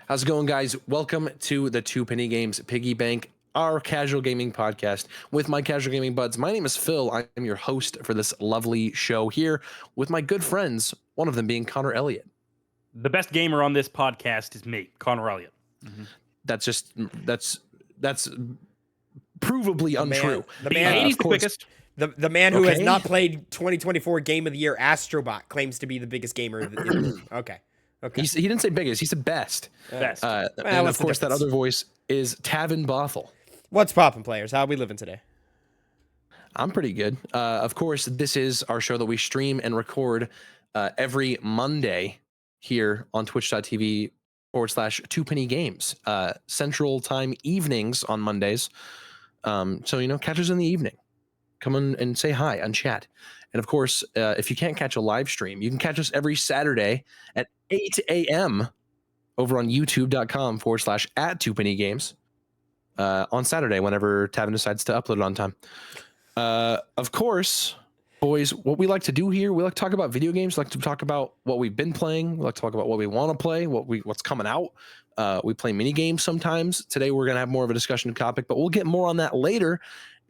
How's it going, guys? Welcome to the TwoPennyGames Piggy Bank, our casual gaming podcast with my casual gaming buds. My name is Phil. I am your host for this lovely show here with my good friends, one of them being Connor Elliott. The best gamer on this podcast is me, Connor Elliott. Mm-hmm. That's provably untrue. The man, he's the quickest. The man who has not played 2024 Game of the Year, Astrobot, claims to be the biggest gamer in the room. Okay. He didn't say biggest. He said best. Best. And of course, that other voice is Tavin Bothel. What's poppin', players? How are we living today? I'm pretty good. Of course, this is our show that we stream and record every Monday here on twitch.tv/2pennygames, Central Time evenings on Mondays. So, catch us in the evening. Come on and say hi and chat. And of course, if you can't catch a live stream, you can catch us every Saturday at 8 a.m. over on youtube.com/@2pennygames on Saturday, whenever Tavin decides to upload it on time. Of course, boys, what we like to do here, we like to talk about video games, we like to talk about what we've been playing, we like to talk about what we want to play, what's coming out. We play mini games sometimes. Today we're gonna have more of a discussion topic, but we'll get more on that later.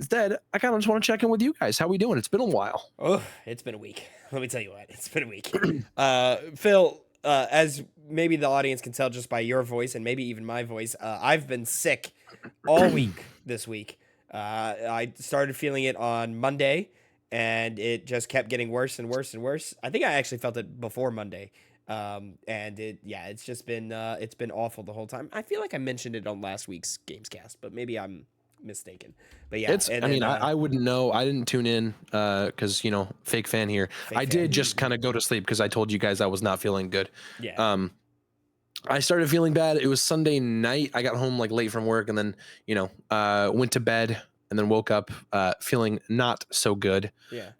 Instead, I kind of just want to check in with you guys. How we doing? It's been a while. Oh, it's been a week. Let me tell you what. It's been a week. Phil, as maybe the audience can tell just by your voice and maybe even my voice, I've been sick all week this week. I started feeling it on Monday, and it just kept getting worse and worse and worse. I think I actually felt it before Monday. It's just been it's been awful the whole time. I feel like I mentioned it on last week's Gamescast, but maybe I'm mistaken. But yeah, I wouldn't know. I didn't tune in because fake fan here. I did just kind of go to sleep because I told you guys I was not feeling good. Yeah. I started feeling bad. It was Sunday night. I got home like late from work, and then went to bed, and then woke up feeling not so good. Yeah.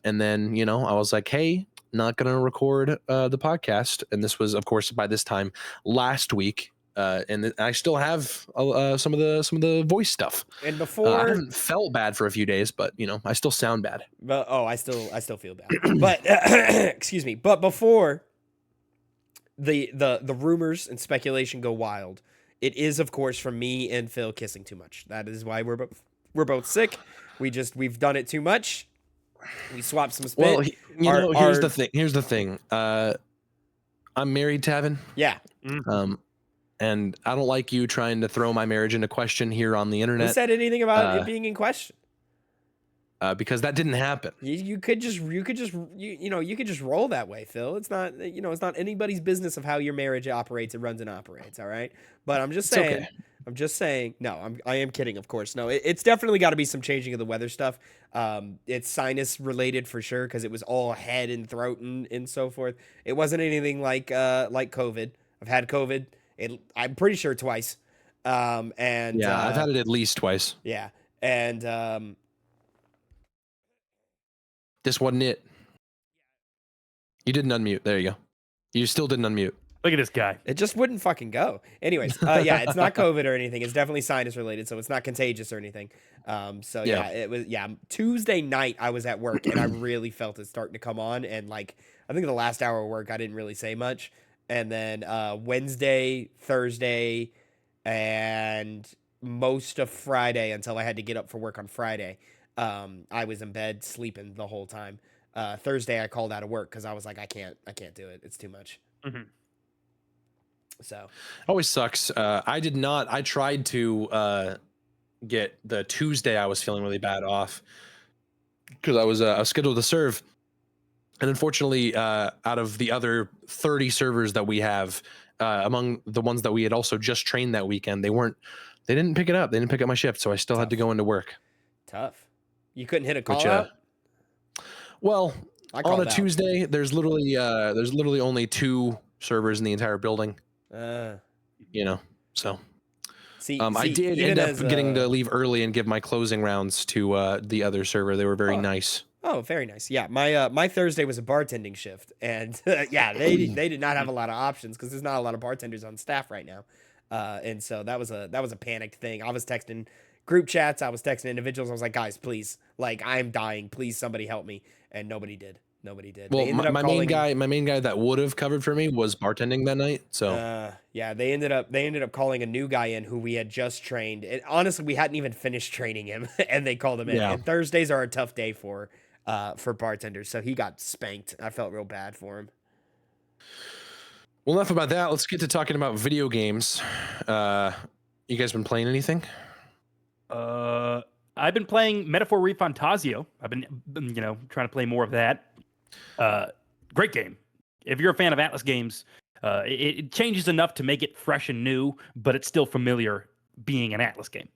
And then I was like, hey, not gonna record the podcast, and this was, of course, by this time last week. And I still have some of the voice stuff. And before I haven't felt bad for a few days, but I still sound bad. But I still feel bad. But excuse me. But before the rumors and speculation go wild, it is of course from me and Phil kissing too much. That is why we're both sick. We've done it too much. We swapped some spit. Well, here's the thing. I'm married, Tavin. Yeah. And I don't like you trying to throw my marriage into question here on the internet. Who said anything about it being in question? Because that didn't happen. You could just roll that way, Phil. It's not it's not anybody's business of how your marriage operates and runs and operates. All right, but I'm just saying. Okay. I'm just saying. No, I am kidding. Of course, no. It's definitely got to be some changing of the weather stuff. It's sinus related for sure because it was all head and throat and so forth. It wasn't anything like COVID. I've had COVID. I'm pretty sure twice. I've had it at least twice. Yeah. And this wasn't it. You didn't unmute. There you go. You still didn't unmute. Look at this guy. It just wouldn't fucking go. Anyways, it's not COVID or anything. It's definitely sinus related, so it's not contagious or anything. It was Tuesday night I was at work and I really felt it starting to come on, and like I think the last hour of work I didn't really say much. And then Wednesday, Thursday, and most of Friday until I had to get up for work on Friday, I was in bed sleeping the whole time. Thursday, I called out of work because I was like, I can't do it. It's too much. Mm-hmm. So always sucks. I tried to get the Tuesday I was feeling really bad off because I was scheduled to serve. And unfortunately, out of the other 30 servers that we have, among the ones that we had also just trained that weekend, they didn't pick it up. They didn't pick up my shift, so I still had to go into work. Tough. You couldn't hit a call out? Well, on a Tuesday, there's literally only 2 servers in the entire building. So. I did end up getting to leave early and give my closing rounds to the other server. They were very nice. Oh, very nice. Yeah, my Thursday was a bartending shift, and they did not have a lot of options because there's not a lot of bartenders on staff right now, and so that was a panicked thing. I was texting group chats, I was texting individuals. I was like, guys, please, like I'm dying, please somebody help me, and nobody did. Nobody did. Well, They ended up my calling, main guy that would have covered for me was bartending that night. So yeah, they ended up calling a new guy in who we had just trained. And honestly, we hadn't even finished training him, and they called him in. Yeah. And Thursdays are a tough day for bartenders, so he got spanked. I felt real bad for him. well, enough about that. Let's get to talking about video games. You guys been playing anything? I've been playing Metaphor Refantasio. I've been, trying to play more of that. Great game. If you're a fan of Atlas games, it changes enough to make it fresh and new, but it's still familiar being an Atlas game.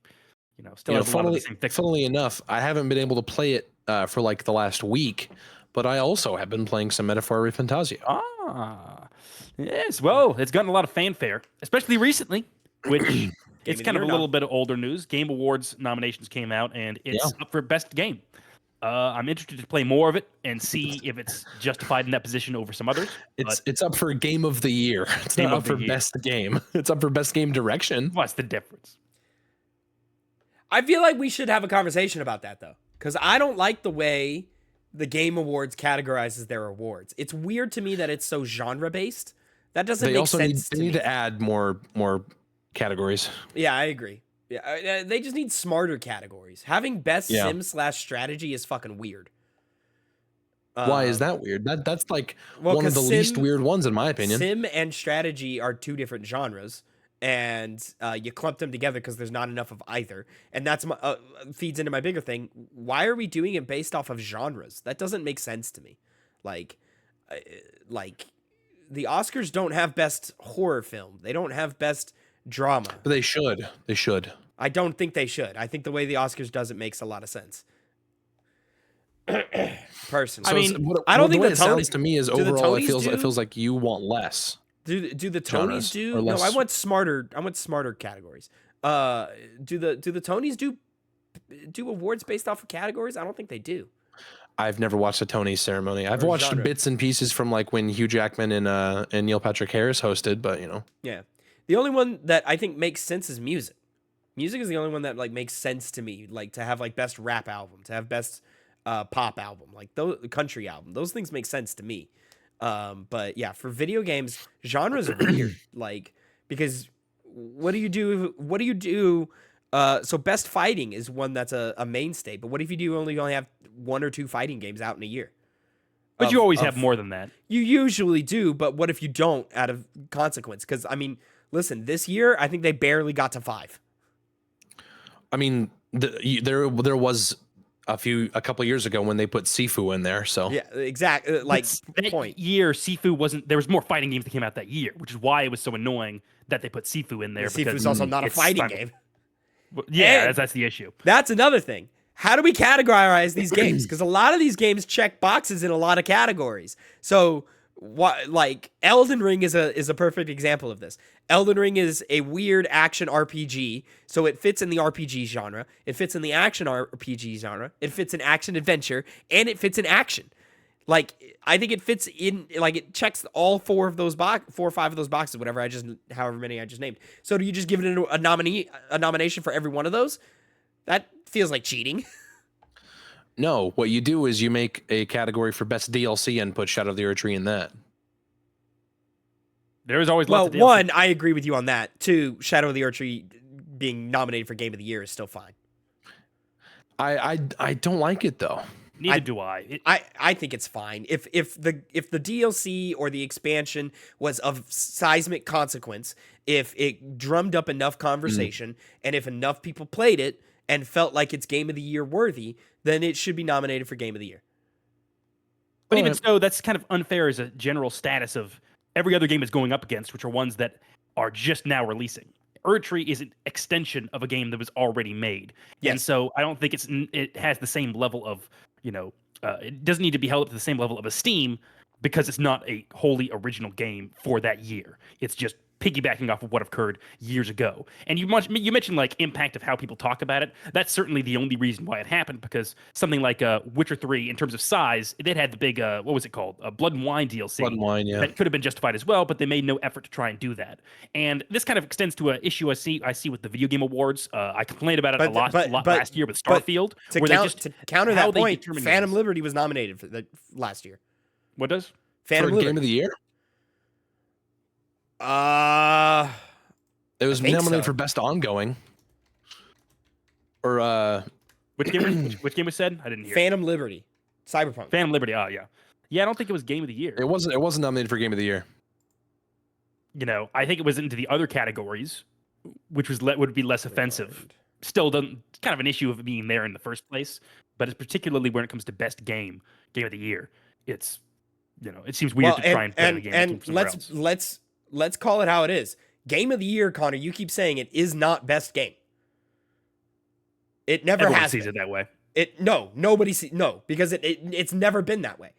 Still has a lot of the same fixes. Funnily enough, I haven't been able to play it for like the last week, but I also have been playing some Metaphor Refantasio. Yes. Well, it's gotten a lot of fanfare, especially recently, which it's kind of a little bit of older news. Game Awards nominations came out, and it's up for best game. I'm interested to play more of it and see if it's justified in that position over some others. It's up for Game of the Year. It's not up for Best Game. It's up for Best Game Direction. What's the difference? I feel like we should have a conversation about that, though, because I don't like the way the Game Awards categorizes their awards. It's weird to me that it's so genre-based. That doesn't make sense. They need to add more categories. Yeah, I agree. Yeah, they just need smarter categories. Having best sim/strategy is fucking weird. Why is that weird? That's like one of the least weird ones in my opinion. Sim and strategy are two different genres, and you clump them together because there's not enough of either. And that's feeds into my bigger thing. Why are we doing it based off of genres? That doesn't make sense to me. Like the Oscars don't have best horror film. They don't have best drama. But they should. They should. I don't think they should. I think the way the Oscars does it makes a lot of sense. Personally, I don't think the way it sounds to me is overall it feels like you want less. Do the Tonys do? No, I want smarter. I want smarter categories. Do the Tonys do awards based off of categories? I don't think they do. I've never watched a Tony ceremony. I've watched bits and pieces from like when Hugh Jackman and Neil Patrick Harris hosted, but Yeah. The only one that I think makes sense is music. Music is the only one that like makes sense to me, like to have like best rap album, to have best pop album, like those country album. Those things make sense to me. But yeah, for video games, genres are weird. Like because what do you do? What do you do? So best fighting is one that's a mainstay. But what if you only have 1 or 2 fighting games out in a year? But you always have more than that. You usually do. But what if you don't out of consequence? Because I mean, listen, this year I think they barely got to 5. I mean, there was a couple years ago when they put Sifu in there. So yeah, exactly. Like that year, Sifu wasn't. There was more fighting games that came out that year, which is why it was so annoying that they put Sifu in there. Sifu's also not a fighting game. Yeah, that's the issue. That's another thing. How do we categorize these games? Because a lot of these games check boxes in a lot of categories. So, like Elden Ring is a perfect example of this. Elden Ring is a weird action RPG, so it fits in the RPG genre. It fits in the action RPG genre. It fits in action adventure, and it fits in action. Like I think it fits in. Like it checks all 4 or 5 of those boxes, however many I just named. So do you just give it a nomination for every one of those? That feels like cheating. No, what you do is you make a category for best DLC and put Shadow of the Erdtree in that. There is always lots of DLC. 1, I agree with you on that. 2, Shadow of the Erdtree being nominated for Game of the Year is still fine. I don't like it though. Neither do I. I think it's fine. If the DLC or the expansion was of seismic consequence, if it drummed up enough conversation, and if enough people played it and felt like it's Game of the Year worthy, then it should be nominated for Game of the Year. But even so, that's kind of unfair as a general status of every other game is going up against, which are ones that are just now releasing. Erdtree is an extension of a game that was already made. Yes. And so I don't think it has the same level of, it doesn't need to be held up to the same level of esteem because it's not a wholly original game for that year. It's just piggybacking off of what occurred years ago. And you mentioned like impact of how people talk about it. That's certainly the only reason why it happened, because something like Witcher 3 in terms of size, it had the big what was it called, Blood and Wine DLC. Blood and Wine, yeah. That could have been justified as well, but they made no effort to try and do that. And this kind of extends to an issue I see with the video game awards. I complained about it a lot last year with Starfield. To counter that point, Phantom Liberty was nominated for last year. What does? Phantom For Liberty. game of the year? It was think nominated so. for best ongoing. Or Which game was said? I didn't hear. Phantom Liberty. Cyberpunk. Phantom Liberty. Oh yeah. Yeah, I don't think it was game of the year. it wasn't nominated for game of the year. You know, I think it was into the other categories, which would be less offensive. Still, doesn't kind of an issue of it being there in the first place, but it's particularly when it comes to best game of the year. It's, you know, it seems weird to try and put in a game that came from somewhere else. let's call it how it is. Game of the year, Connor. You keep saying it is not best game. It never Everyone has sees been. it that way. Nobody sees because it's never been that way.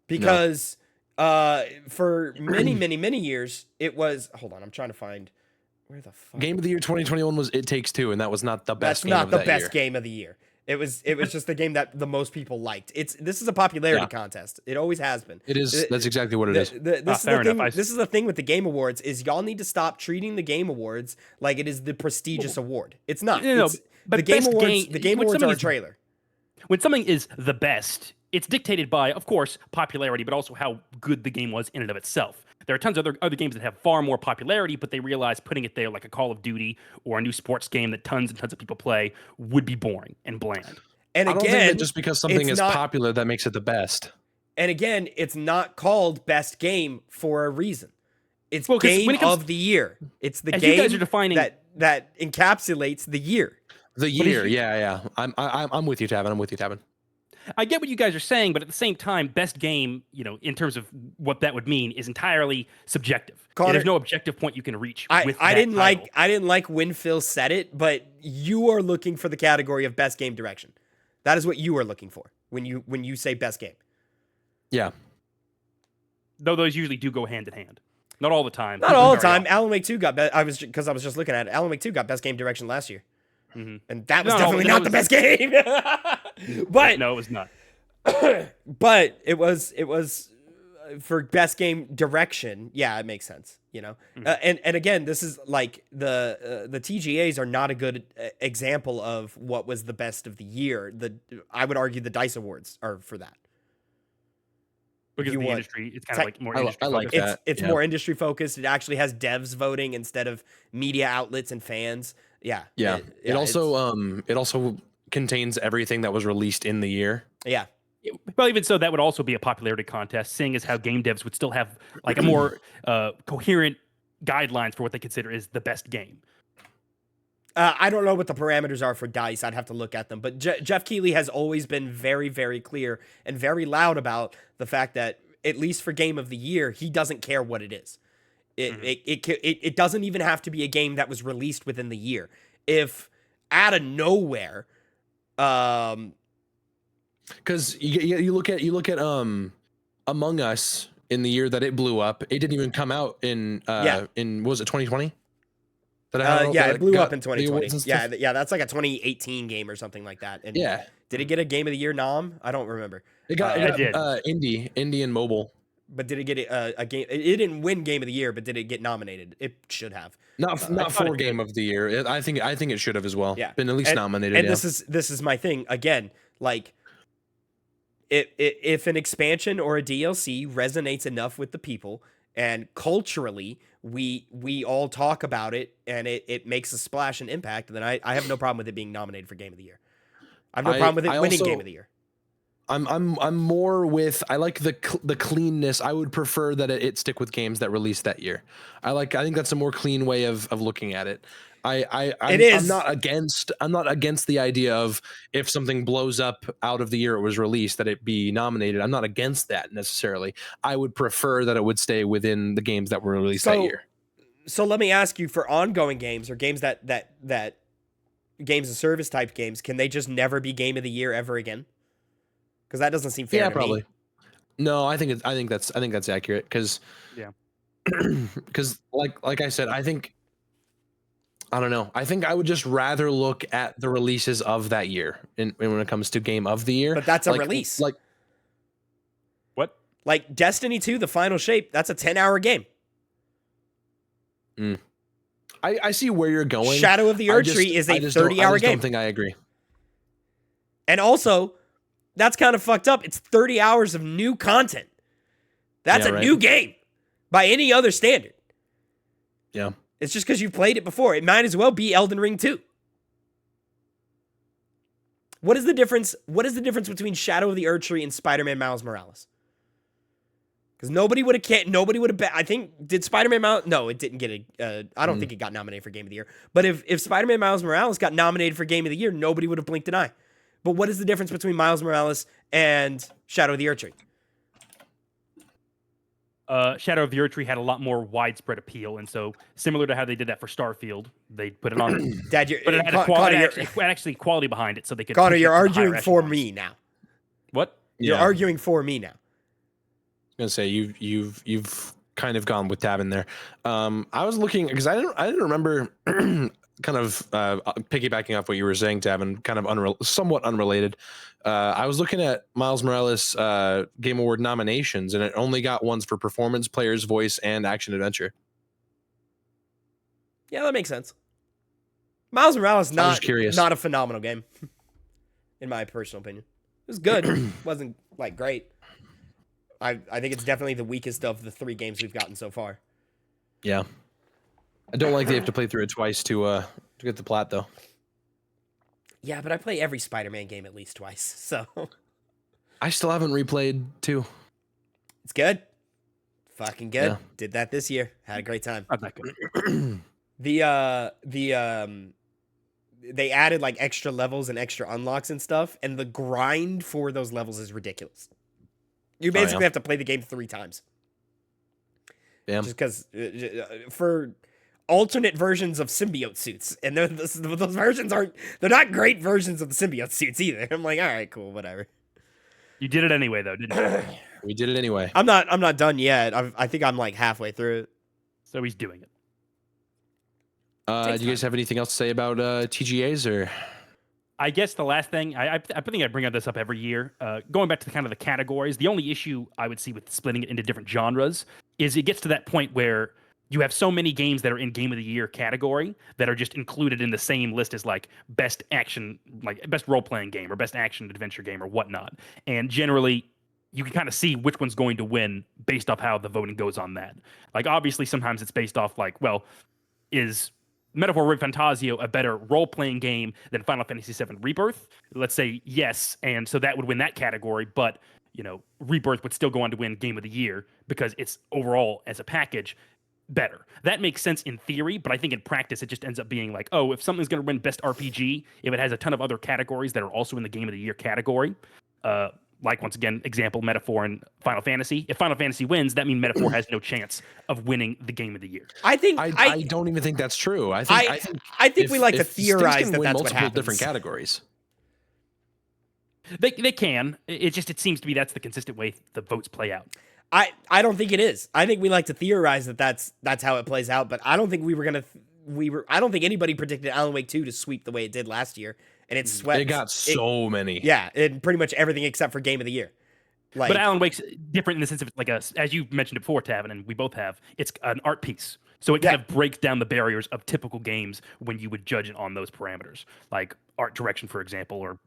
Because for many years it was. Hold on, I'm trying to find where the fuck. Game of the year 2021 was It Takes Two, and that was not the best. That's not the best year. game of the year. It was just the game that the most people liked. This is a popularity contest. It always has been. It is. That's exactly what it is. This is the thing with the Game Awards is y'all need to stop treating the Game Awards like it is the prestigious award. It's not. No, It's- but the Game best Awards. game- The Game when Awards something are a is- trailer. When something is the best, it's dictated by, of course, popularity, but also how good the game was in and of itself. There are tons of other games that have far more popularity, but they realize putting it there, like a Call of Duty or a new sports game that tons and tons of people play, would be boring and bland. And I don't think again, that just because something it's is not- popular that makes it the best. And again, it's not called best game for a reason. It's 'cause game when it comes- of the year. It's the As you game guys are defining- that encapsulates the year. The But year, if you- yeah. I'm with you, Tavin. I'm with you, Tavin. I get what you guys are saying, but at the same time, best game, you know, in terms of what that would mean, is entirely subjective. Connor, There's no objective point you can reach. I with didn't that like when Phil said it, but you are looking for the category of best game direction. That is what you are looking for when you say best game. Yeah. Though those usually do go hand in hand. Not all the time. Not all the Very time. often. Alan Wake 2 got I was just looking at it. Alan Wake 2 got best game direction last year. Mhm. And that was No, definitely that not was- the best game. But No, it was not. but it was for best game direction. Yeah, it makes sense, you know. And again, this is like the TGAs are not a good example of what was the best of the year. I would argue the DICE Awards are for that. Because you the want- industry, it's kind of like more I industry like focused. that. It's yeah. more industry focused. It actually has devs voting instead of media outlets and fans. Yeah. Yeah. It it's- also contains everything that was released in the year. yeah. Well, even so, that would also be a popularity contest, seeing as how game devs would still have like a more coherent guidelines for what they consider is the best game. I don't know what the parameters are for DICE. I'd have to look at them. But Jeff Keighley has always been very, very clear and very loud about the fact that, at least for Game of the Year, he doesn't care what it is. It doesn't even have to be a game that was released within the year. If out of nowhere, Because you look at Among Us in the year that it blew up. It didn't even come out in what was it 2020? it blew up in the awards 2020. and Yeah, stuff? yeah, that's like a 2018 game or something like that. And Yeah. did it get a Game of the Year nom? I don't remember. It got it did. indie and mobile. But did it get a game? It didn't win Game of the Year, but did it get nominated? It should have. Not thought for it game of the year. I think it should have as well. Yeah. Been at least nominated. And yeah. this is my thing again. Like, if an expansion or a DLC resonates enough with the people, and culturally we all talk about it, and it makes a splash and impact, then I have no problem with it being nominated for Game of the Year. I have no problem with it winning Game of the Year. I'm more with, I like the cleanness. I would prefer that it stick with games that released that year. I think that's a more clean way of looking at it. I'm not against the idea of if something blows up out of the year it was released that it be nominated. I'm not against that necessarily. I would prefer that it would stay within the games that were released that year. So let me ask you, for ongoing games or games that games of service type games, can they just never be Game of the Year ever again? Because that doesn't seem fair. Yeah, to probably. me. No, I think that's accurate because like I said, I don't know. I think I would just rather look at the releases of that year when it comes to Game of the Year. But that's a release. What? Like Destiny 2, The Final Shape, that's a 10-hour game. I see where you're going. Shadow of the Erdtree is a 30-hour game. I don't think I agree. And also, that's kind of fucked up. It's 30 hours of new content. That's Yeah, a right. new game by any other standard. Yeah. It's just because you've played it before. It might as well be Elden Ring 2. What is the difference? What is the difference between Shadow of the Erdtree and Spider-Man Miles Morales? Because nobody would have bet. I think, did Spider-Man Miles? No, it didn't get I don't think it got nominated for Game of the Year. But if Spider-Man Miles Morales got nominated for Game of the Year, nobody would have blinked an eye. But what is the difference between Miles Morales and Shadow of the Erdtree? Shadow of the Erdtree had a lot more widespread appeal, and so similar to how they did that for Starfield, they put it on. Dad, But it had actually quality behind it, so they could. Connor, push it you're to the arguing higher for echelons. me now. What? You're arguing for me now. I was gonna say you've kind of gone with Tavin there. I was looking because I didn't remember kind of piggybacking off what you were saying, Tavin, kind of somewhat unrelated. I was looking at Miles Morales Game Award nominations, and it only got ones for performance, players, voice, and action adventure. Yeah, that makes sense. Miles Morales not a phenomenal game, in my personal opinion. It was good. Wasn't like great. I think it's definitely the weakest of the 3 games we've gotten so far. Yeah, I don't like they have to play through it twice to get the plat though. Yeah, but I play every Spider-Man game at least twice, so I still haven't replayed 2. it's good. Fucking good. Yeah. Did that this year. Had a great time. Not that good. They added like extra levels and extra unlocks and stuff, and the grind for those levels is ridiculous. You basically have to play the game 3 times. Yeah. Just because for alternate versions of symbiote suits, and those versions they're not great versions of the symbiote suits either. I'm like, all right, cool, whatever. You did it anyway, though, didn't you? We did it anyway. I'm not done yet. I think I'm like halfway through it. So he's doing it. Do you guys have anything else to say about TGAs or? I guess the last thing, I think I bring this up every year. Going back to kind of the categories, the only issue I would see with splitting it into different genres is it gets to that point where you have so many games that are in Game of the Year category that are just included in the same list as like best action, like best role-playing game or best action adventure game or whatnot. And generally, you can kind of see which one's going to win based off how the voting goes on that. Like obviously, sometimes it's based off like, well, is Metaphor Rig Fantasio a better role-playing game than Final Fantasy VII Rebirth? Let's say yes, and so that would win that category, but Rebirth would still go on to win Game of the Year because it's overall as a package better. That makes sense in theory, but I think in practice it just ends up being like, oh, if something's going to win best RPG, if it has a ton of other categories that are also in the Game of the Year category, like once again, example, Metaphor and Final Fantasy. If Final Fantasy wins, that means Metaphor has no chance of winning the Game of the Year. I think I don't even think that's true. I think we like to theorize that that's what happens. Different categories. They can. It seems to be that's the consistent way the votes play out. I don't think it is. I think we like to theorize that that's how it plays out, but I don't think I don't think anybody predicted Alan Wake 2 to sweep the way it did last year. And it swept. It got so many. Yeah, and pretty much everything except for Game of the Year. Like, but Alan Wake's different in the sense of like as you mentioned it before, Tavin, and we both have, it's an art piece. So it kind of breaks down the barriers of typical games when you would judge it on those parameters. Like art direction, for example, or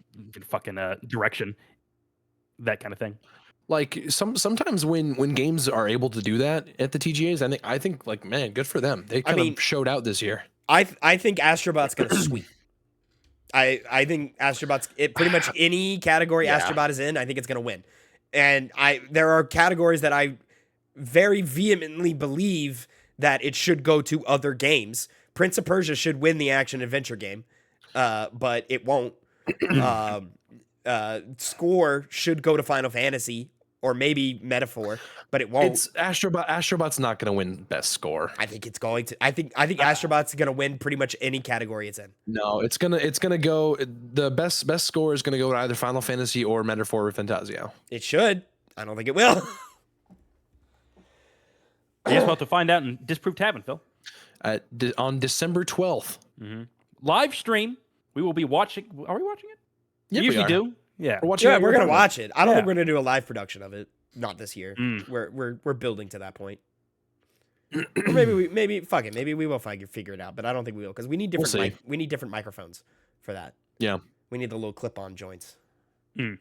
fucking direction, that kind of thing. Like sometimes when games are able to do that at the TGAs, I think like, man, good for them. They kind of showed out this year. I think Astrobot's gonna sweep. I think Astrobot's pretty much any category Astrobot is in, I think it's gonna win. And there are categories that I very vehemently believe that it should go to other games. Prince of Persia should win the action adventure game, but it won't. Score should go to Final Fantasy or maybe Metaphor, but it won't. It's Astrobot. Astrobot's not going to win best score. I think it's going to. I think Astrobot's going to win pretty much any category it's in. No, it's gonna go. The best score is gonna go to either Final Fantasy or Metaphor or Fantasio. It should. I don't think it will. I guess we'll have to find out and disprove Tavin, Phil. On December 12th. Mm-hmm. Live stream. We will be watching. Are we watching it? Yep, we usually do. Yeah, we're watching. Yeah, we're gonna watch it. I don't think we're gonna do a live production of it. Not this year. We're building to that point. Or maybe fuck it. Maybe we will figure it out, but I don't think we will because we need different. We need different microphones for that. Yeah, we need the little clip-on joints. And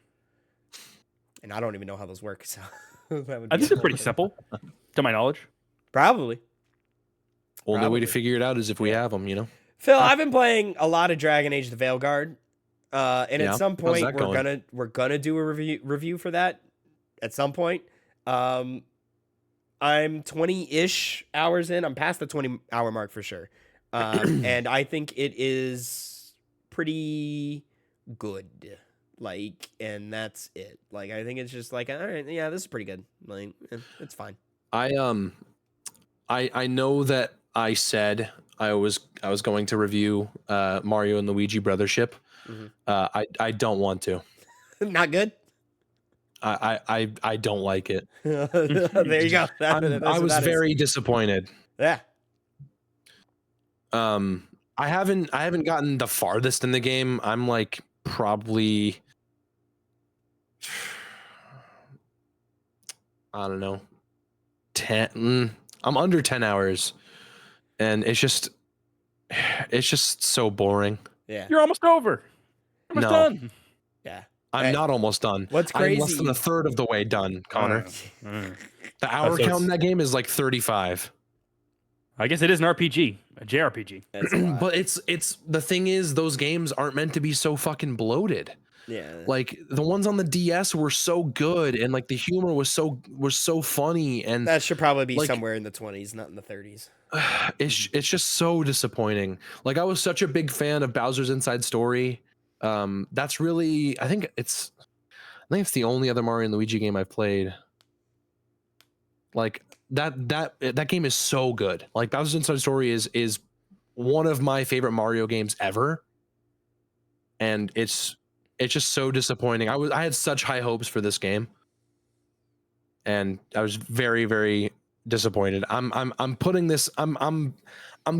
I don't even know how those work. So That would I be think they're pretty simple, to my knowledge. Probably. Only way to Probably. figure it out is if we Yeah. have them, you know. Phil, I've been playing a lot of Dragon Age: The Veilguard, and Yeah. at some How's point that going? we're gonna do a review for that. At some point, I'm 20-ish hours in. I'm past the 20-hour mark for sure, and I think it is pretty good. Like, and that's it. Like, I think it's just like, all right, yeah, this is pretty good. Like, it's fine. I know that I said I was going to review Mario and Luigi Brothership. Mhm. I don't want to. Not good. I don't like it. There you go. I was very disappointed. Yeah. I haven't gotten the farthest in the game. I'm like probably I don't know 10. I'm under 10 hours, and it's just so boring. Yeah. You're almost over. You're almost No. done. Yeah. I'm Hey, not almost done. what's I'm less than crazy- a third of the way done, Connor. Mm. The hour So count in it's- that game is like 35. I guess it is an RPG, a JRPG. That's a lot. But it's the thing is, those games aren't meant to be so fucking bloated. Yeah. Like the ones on the DS were so good, and like the humor was so funny, and That should probably be like- somewhere in the 20s, not in the 30s. it's just so disappointing. Like I was such a big fan of Bowser's Inside Story. That's really I think it's the only other Mario and Luigi game I've played. Like that game is so good. Like Bowser's Inside Story is one of my favorite Mario games ever, and it's just so disappointing. I had such high hopes for this game, and I was very, very disappointed. I'm putting this. I'm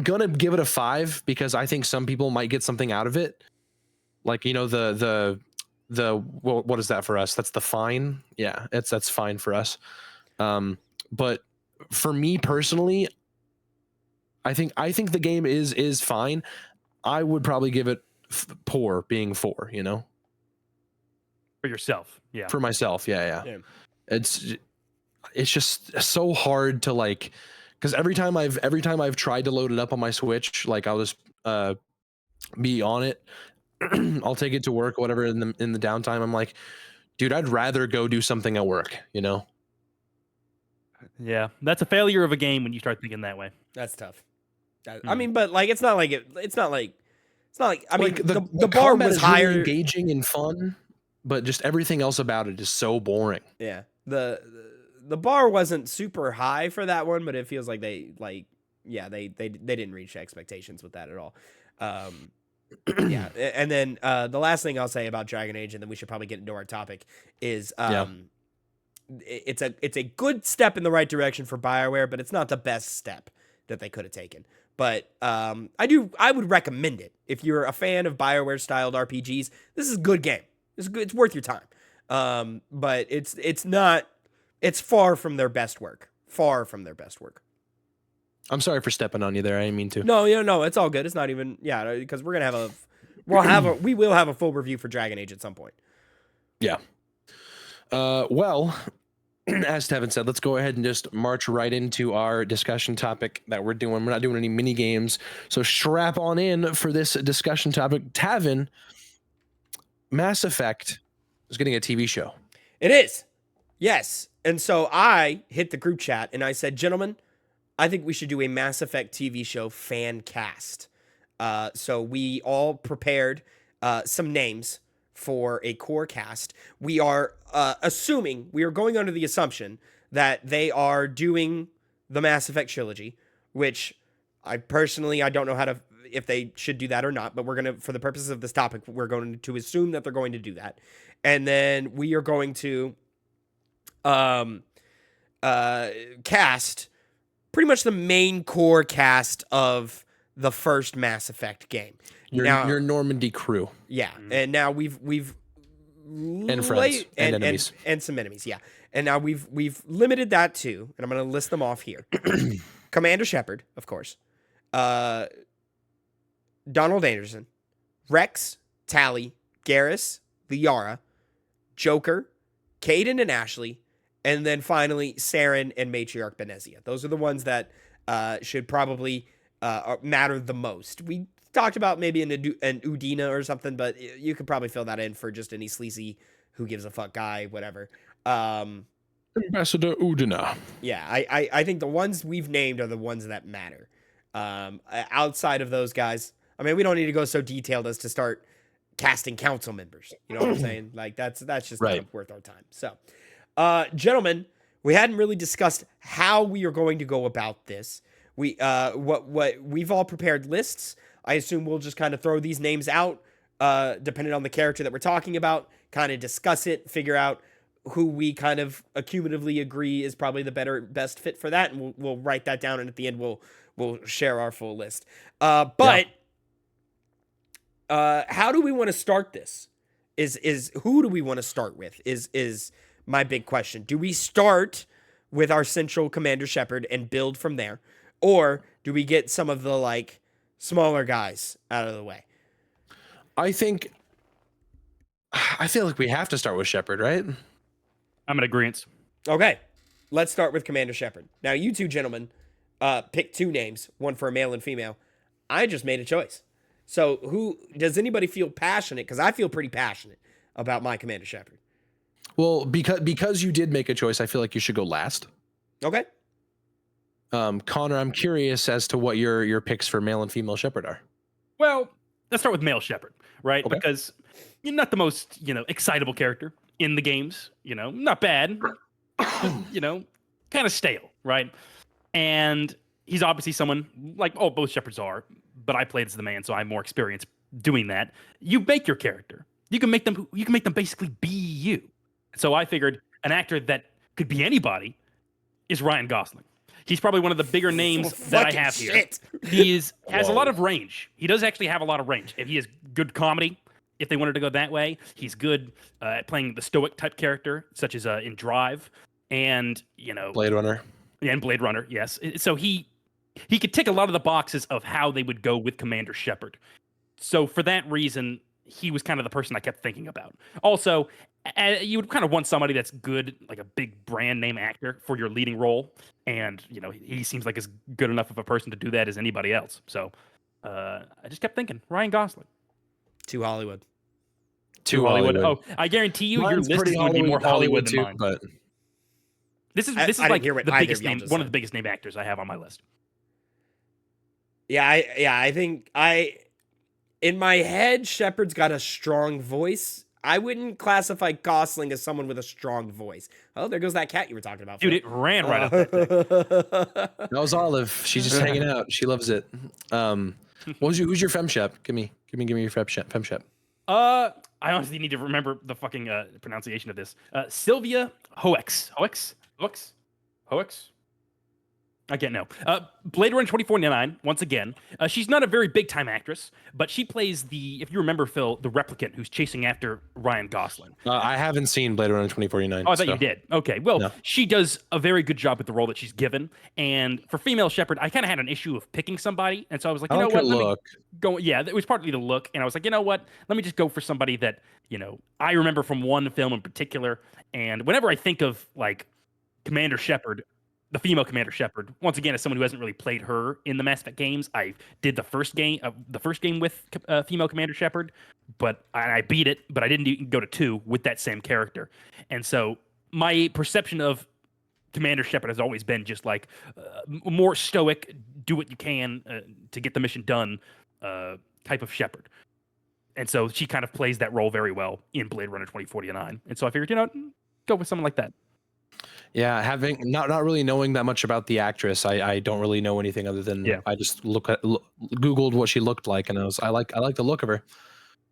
gonna give it a 5 because I think some people might get something out of it. Like, you know, the well, what is that for us? That's the fine. Yeah, that's fine for us. But for me personally, I think the game is fine. I would probably give it poor, being 4. You know, For yourself. Yeah. for myself. Yeah. Yeah. It's just so hard to like, because every time I've tried to load it up on my Switch, like I'll just be on it. I'll take it to work or whatever in the downtime. I'm like, dude, I'd rather go do something at work, you know? Yeah. That's a failure of a game when you start thinking that way. That's tough. I mean, but like, it's not like I mean, Like the bar combat was is really higher. engaging and fun, but just everything else about it is so boring. Yeah. The bar wasn't super high for that one, but it feels like they didn't reach expectations with that at all. Yeah. And then the last thing I'll say about Dragon Age, and then we should probably get into our topic, is it's a good step in the right direction for BioWare, but it's not the best step that they could have taken. But I would recommend it if you're a fan of BioWare styled RPGs. This is a good game. It's good. It's worth your time. But it's not. It's far from their best work. Far from their best work. I'm sorry for stepping on you there. I didn't mean to. No, it's all good. It's not even because we're gonna we will have a full review for Dragon Age at some point. Yeah. Well, as Tavin said, let's go ahead and just march right into our discussion topic that we're doing. We're not doing any mini games, so strap on in for this discussion topic. Tavin, Mass Effect is getting a TV show. It is, yes. And so I hit the group chat and I said, gentlemen, I think we should do a Mass Effect TV show fan cast. So we all prepared some names for a core cast. We are we are going under the assumption that they are doing the Mass Effect trilogy, which I don't know if they should do that or not, but for the purposes of this topic, we're going to assume that they're going to do that. And then we are going to cast pretty much the main core cast of the first Mass Effect game. Your Normandy crew. Yeah, and now we've And friends and enemies. and some enemies. Yeah, and now we've limited that to, and I'm going to list them off here. Commander Shepard, of course, Donald Anderson, Rex, Tally, Garrus, Liara, Joker, Caden and Ashley, and then finally Saren and Matriarch Benezia. Those are the ones that should probably matter the most. We talked about maybe an Udina or something, but you could probably fill that in for just any sleazy who gives a fuck guy, whatever. Ambassador Udina. Yeah, I think the ones we've named are the ones that matter. Outside of those guys, I mean, we don't need to go so detailed as to start casting council members. You know what I'm saying? Like that's just Right. not worth our time. So, gentlemen, we hadn't really discussed how we are going to go about this. What we've all prepared lists. I assume we'll just kind of throw these names out, depending on the character that we're talking about, kind of discuss it, figure out who we kind of accumulatively agree is probably the best fit for that, and we'll write that down, and at the end we'll share our full list. How do we want to start this? Is who do we want to start with? Is my big question. Do we start with our central Commander Shepard and build from there, or do we get some of the like smaller guys out of the way? I feel like we have to start with Shepard, right? I'm in agreement. Okay, let's start with Commander Shepard. Now, you two gentlemen pick two names, one for a male and female. I just made a choice. So, who does anybody feel passionate? Because I feel pretty passionate about my Commander Shepard. Well, because you did make a choice, I feel like you should go last. Okay. Connor, I'm curious as to what your picks for male and female Shepard are. Well, let's start with male Shepard, right? Okay. Because you're not the most, excitable character in the games. Not bad. Kind of stale, right? And he's obviously someone like both Shepards are, but I played as the man, so I'm more experienced doing that. You make your character. You can make them basically be you. So I figured an actor that could be anybody is Ryan Gosling. He's probably one of the bigger names that I have here. He has a lot of range. He does actually have a lot of range. If he has good comedy, if they wanted to go that way, he's good at playing the stoic type character, such as in Drive, and Blade Runner. And Blade Runner, yes. So he could tick a lot of the boxes of how they would go with Commander Shepard. So for that reason, he was kind of the person I kept thinking about. Also, you would kind of want somebody that's good, like a big brand name actor for your leading role. And, he seems like as good enough of a person to do that as anybody else. So I just kept thinking, Ryan Gosling. To Hollywood. To Hollywood. Oh, I guarantee you, Mine's your list is going to be more Hollywood than too, mine. but This is like the biggest name, one of the biggest name actors I have on my list. Yeah, I think in my head, Shepard's got a strong voice. I wouldn't classify Gosling as someone with a strong voice. Oh, there goes that cat you were talking about. Dude, it ran right up that thing. that was Olive. She's just hanging out. She loves it. Who's your fem shep? Give me your fem shep. I honestly need to remember the fucking pronunciation of this. Sylvia Hoeks. I can't know. Blade Runner 2049, once again. She's not a very big time actress, but she plays if you remember, Phil, the replicant who's chasing after Ryan Gosling. I haven't seen Blade Runner 2049. Oh, I thought you did. Okay, well, She does a very good job with the role that she's given. And for female Shepard, I kind of had an issue of picking somebody. And so I was like, you know what? Let me go. Yeah, it was partly the look. And I was like, you know what? Let me just go for somebody that, I remember from one film in particular. And whenever I think of like Commander Shepard, the female Commander Shepard, once again, as someone who hasn't really played her in the Mass Effect games, I did the first game with female Commander Shepard, but I beat it, but I didn't even go to 2 with that same character. And so my perception of Commander Shepard has always been just like more stoic, do what you can to get the mission done type of Shepard. And so she kind of plays that role very well in Blade Runner 2049. And so I figured, go with someone like that. Yeah, having not really knowing that much about the actress, I don't really know anything other than I just Googled what she looked like, and I like the look of her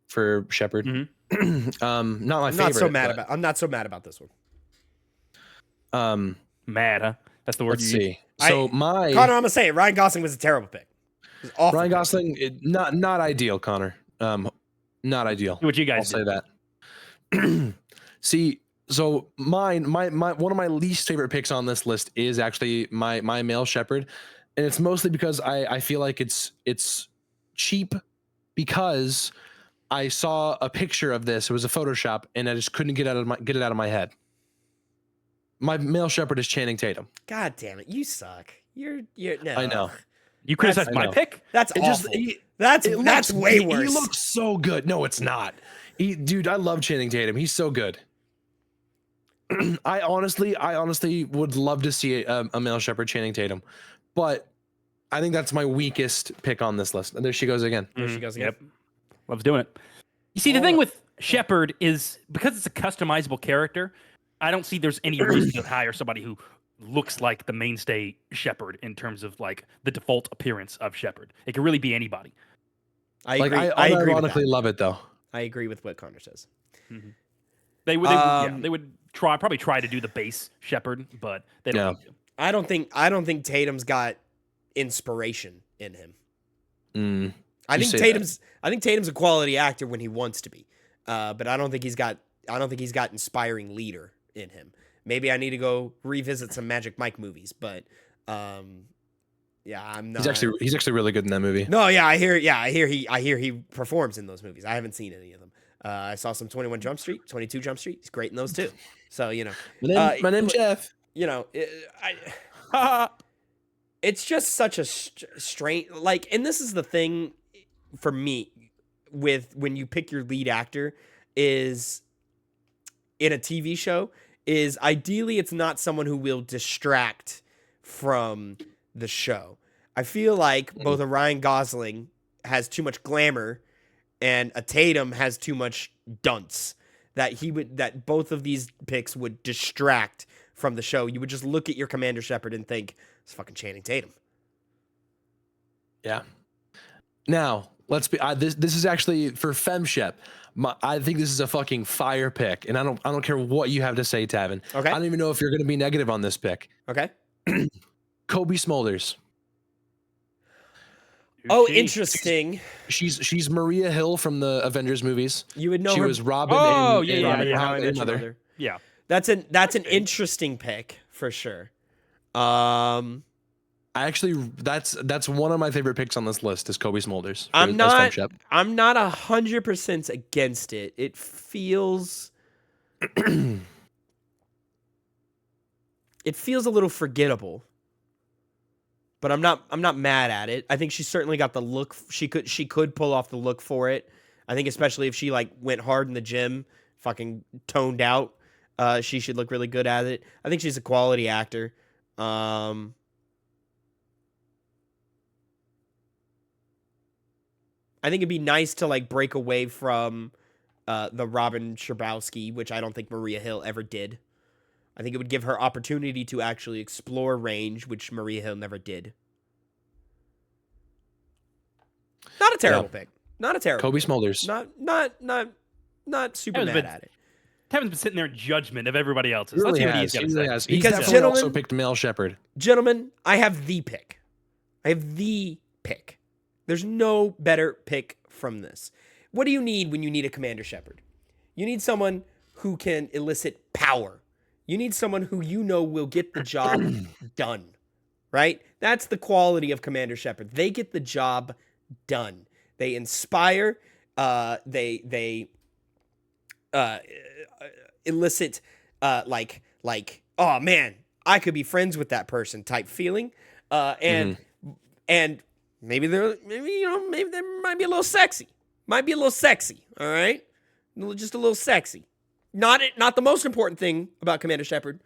for Shepard. Mm-hmm. Not my favorite. I'm not so mad about this one. Mad, huh? That's the word you use. So Connor, I'm gonna say it. Ryan Gosling was a terrible pick. Ryan Gosling, not ideal, Connor. Not ideal. What you guys I'll say that. See. So my one of my least favorite picks on this list is actually my male Shepard, and it's mostly because I feel like it's cheap because I saw a picture of this. It was a Photoshop, and I just couldn't get it out of my head. My male shepherd is Channing Tatum. God damn it, you suck. You're no. I know. You criticized my pick? That's It awful. just That's way he worse. He looks so good. No, it's not. Dude, I love Channing Tatum. He's so good. I honestly would love to see a male shepherd Channing Tatum, but I think that's my weakest pick on this list. And there she goes again. There she goes again. Yep. Loves doing it. You see, the thing with Shepherd is because it's a customizable character, I don't see there's any reason to hire somebody who looks like the mainstay Shepherd in terms of like the default appearance of Shepherd. It can really be anybody. I agree. I agree with ironically that. love it though. I agree with what Connor says. Mm-hmm. They would probably try to do the base Shepherd, but they don't need to. I don't think Tatum's got inspiration in him. I think Tatum's a quality actor when he wants to be, but I don't think he's got inspiring leader in him. Maybe I need to go revisit some Magic Mike movies, but yeah, I'm not. He's actually really good in that movie. No, yeah, I hear he performs in those movies. I haven't seen any of them. I saw some 21 Jump Street, 22 Jump Street. He's great in those too. So my name's Jeff. It's just such a strange, like, and this is the thing for me with when you pick your lead actor is in a TV show is ideally it's not someone who will distract from the show. I feel like both a Ryan Gosling has too much glamour and a Tatum has too much dunce that both of these picks would distract from the show. You would just look at your Commander Shepard and think, it's fucking Channing Tatum. Yeah. Now, let's be this is actually for FemShep. I think this is a fucking fire pick, and I don't care what you have to say, Tavin. Okay. I don't even know if you're going to be negative on this pick. Okay. Kobe Smulders. Oh, interesting. She's Maria Hill from the Avengers movies. You would know she her. was Robin. Oh, in yeah, Robin yeah, How How I I Met Met Your Your Mother. Mother. Yeah. That's an interesting pick for sure. That's one of my favorite picks on this list is Kobe Smulders. I'm not 100% against it. It feels a little forgettable. But I'm not mad at it. I think she certainly got the look. She could pull off the look for it. I think especially if she like went hard in the gym, fucking toned out, she should look really good at it. I think she's a quality actor. I think it'd be nice to like break away from the Robin Scherbatsky, which I don't think Maria Hill ever did. I think it would give her opportunity to actually explore range, which Maria Hill never did. Not a terrible pick. Not a terrible Kobe pick. Smulders. Not super mad at it. Kevin's been sitting there in judgment of everybody else's. Really Let's see what he's has. got He to really say. has. He's Because definitely also gentlemen- picked male shepherd. Gentlemen, I have the pick. There's no better pick from this. What do you need when you need a Commander Shepard? You need someone who can elicit power. You need someone who you know will get the job done, right? That's the quality of Commander Shepard. They get the job done. They inspire. They elicit like oh man, I could be friends with that person type feeling. And maybe they might be a little sexy. All right, just a little sexy. Not the most important thing about Commander Shepard,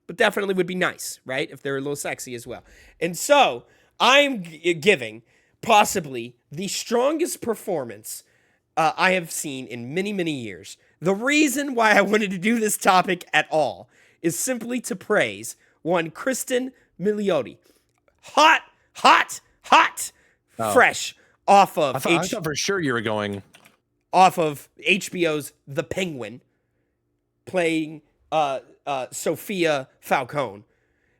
but definitely would be nice, right? If they're a little sexy as well. And so I'm giving possibly the strongest performance I have seen in many, many years. The reason why I wanted to do this topic at all is simply to praise one Kristen Milioti. Hot, fresh off of I thought for sure you were going off of HBO's The Penguin, playing Sophia Falcone.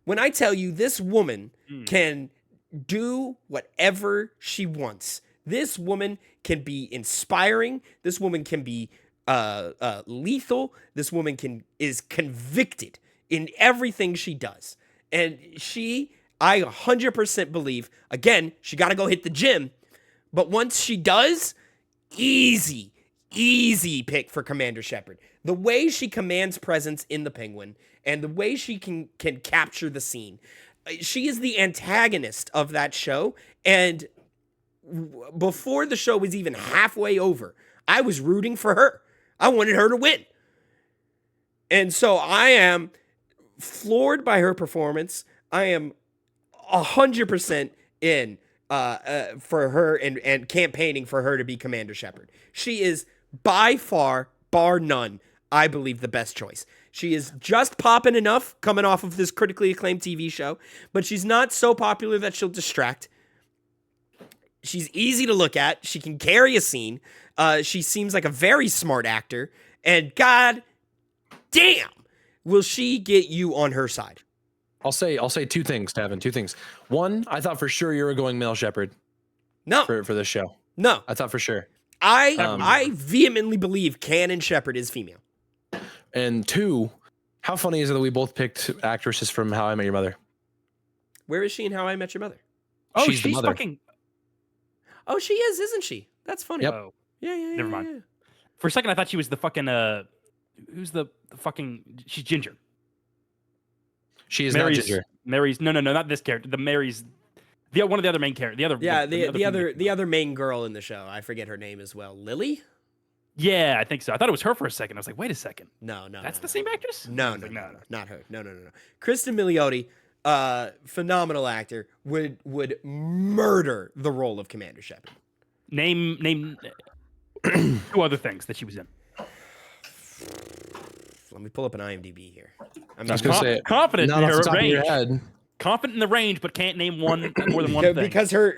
When I tell you this woman can do whatever she wants, this woman can be inspiring. This woman can be lethal. This woman is convicted in everything she does, and I 100% believe. Again, she got to go hit the gym, but once she does, easy pick for Commander Shepard. The way she commands presence in The Penguin and the way she can capture the scene. She is the antagonist of that show. And before the show was even halfway over, I was rooting for her. I wanted her to win. And so I am floored by her performance. I am 100% in for her and campaigning for her to be Commander Shepard. She is by far, bar none, I believe, the best choice. She is just popping enough coming off of this critically acclaimed TV show, but she's not so popular that she'll distract. She's easy to look at. She can carry a scene. She seems like a very smart actor. And God damn, will she get you on her side? I'll say two things, Tavin. Two things. One, I thought for sure you were going male Shepard. No. For this show. No. I thought for sure. I vehemently believe Canon Shepard is female. And two, how funny is it that we both picked actresses from How I Met Your Mother? Where is she in How I Met Your Mother? Oh, She's the she's mother. fucking. Oh, she is, isn't she? That's funny. Yep. Oh, Yeah. Never mind. For a second, I thought she was the fucking. Who's the fucking? She's Ginger. She is not Ginger. Mary's no, not this character. The Mary's. One of the other main characters. The other. Yeah, the the other main girl in the show. I forget her name as well. Lily? Yeah, I think so. I thought it was her for a second. I was like, wait a second. No. That's the same actress? No, Like, no. not her. No. Kristen Milioti, phenomenal actor, would murder the role of Commander Shepard. Name 2 other things that she was in. Let me pull up an IMDb here. I was going to say, confident not in off her the top of your range. head. Confident in the range, but can't name more than one thing. Because her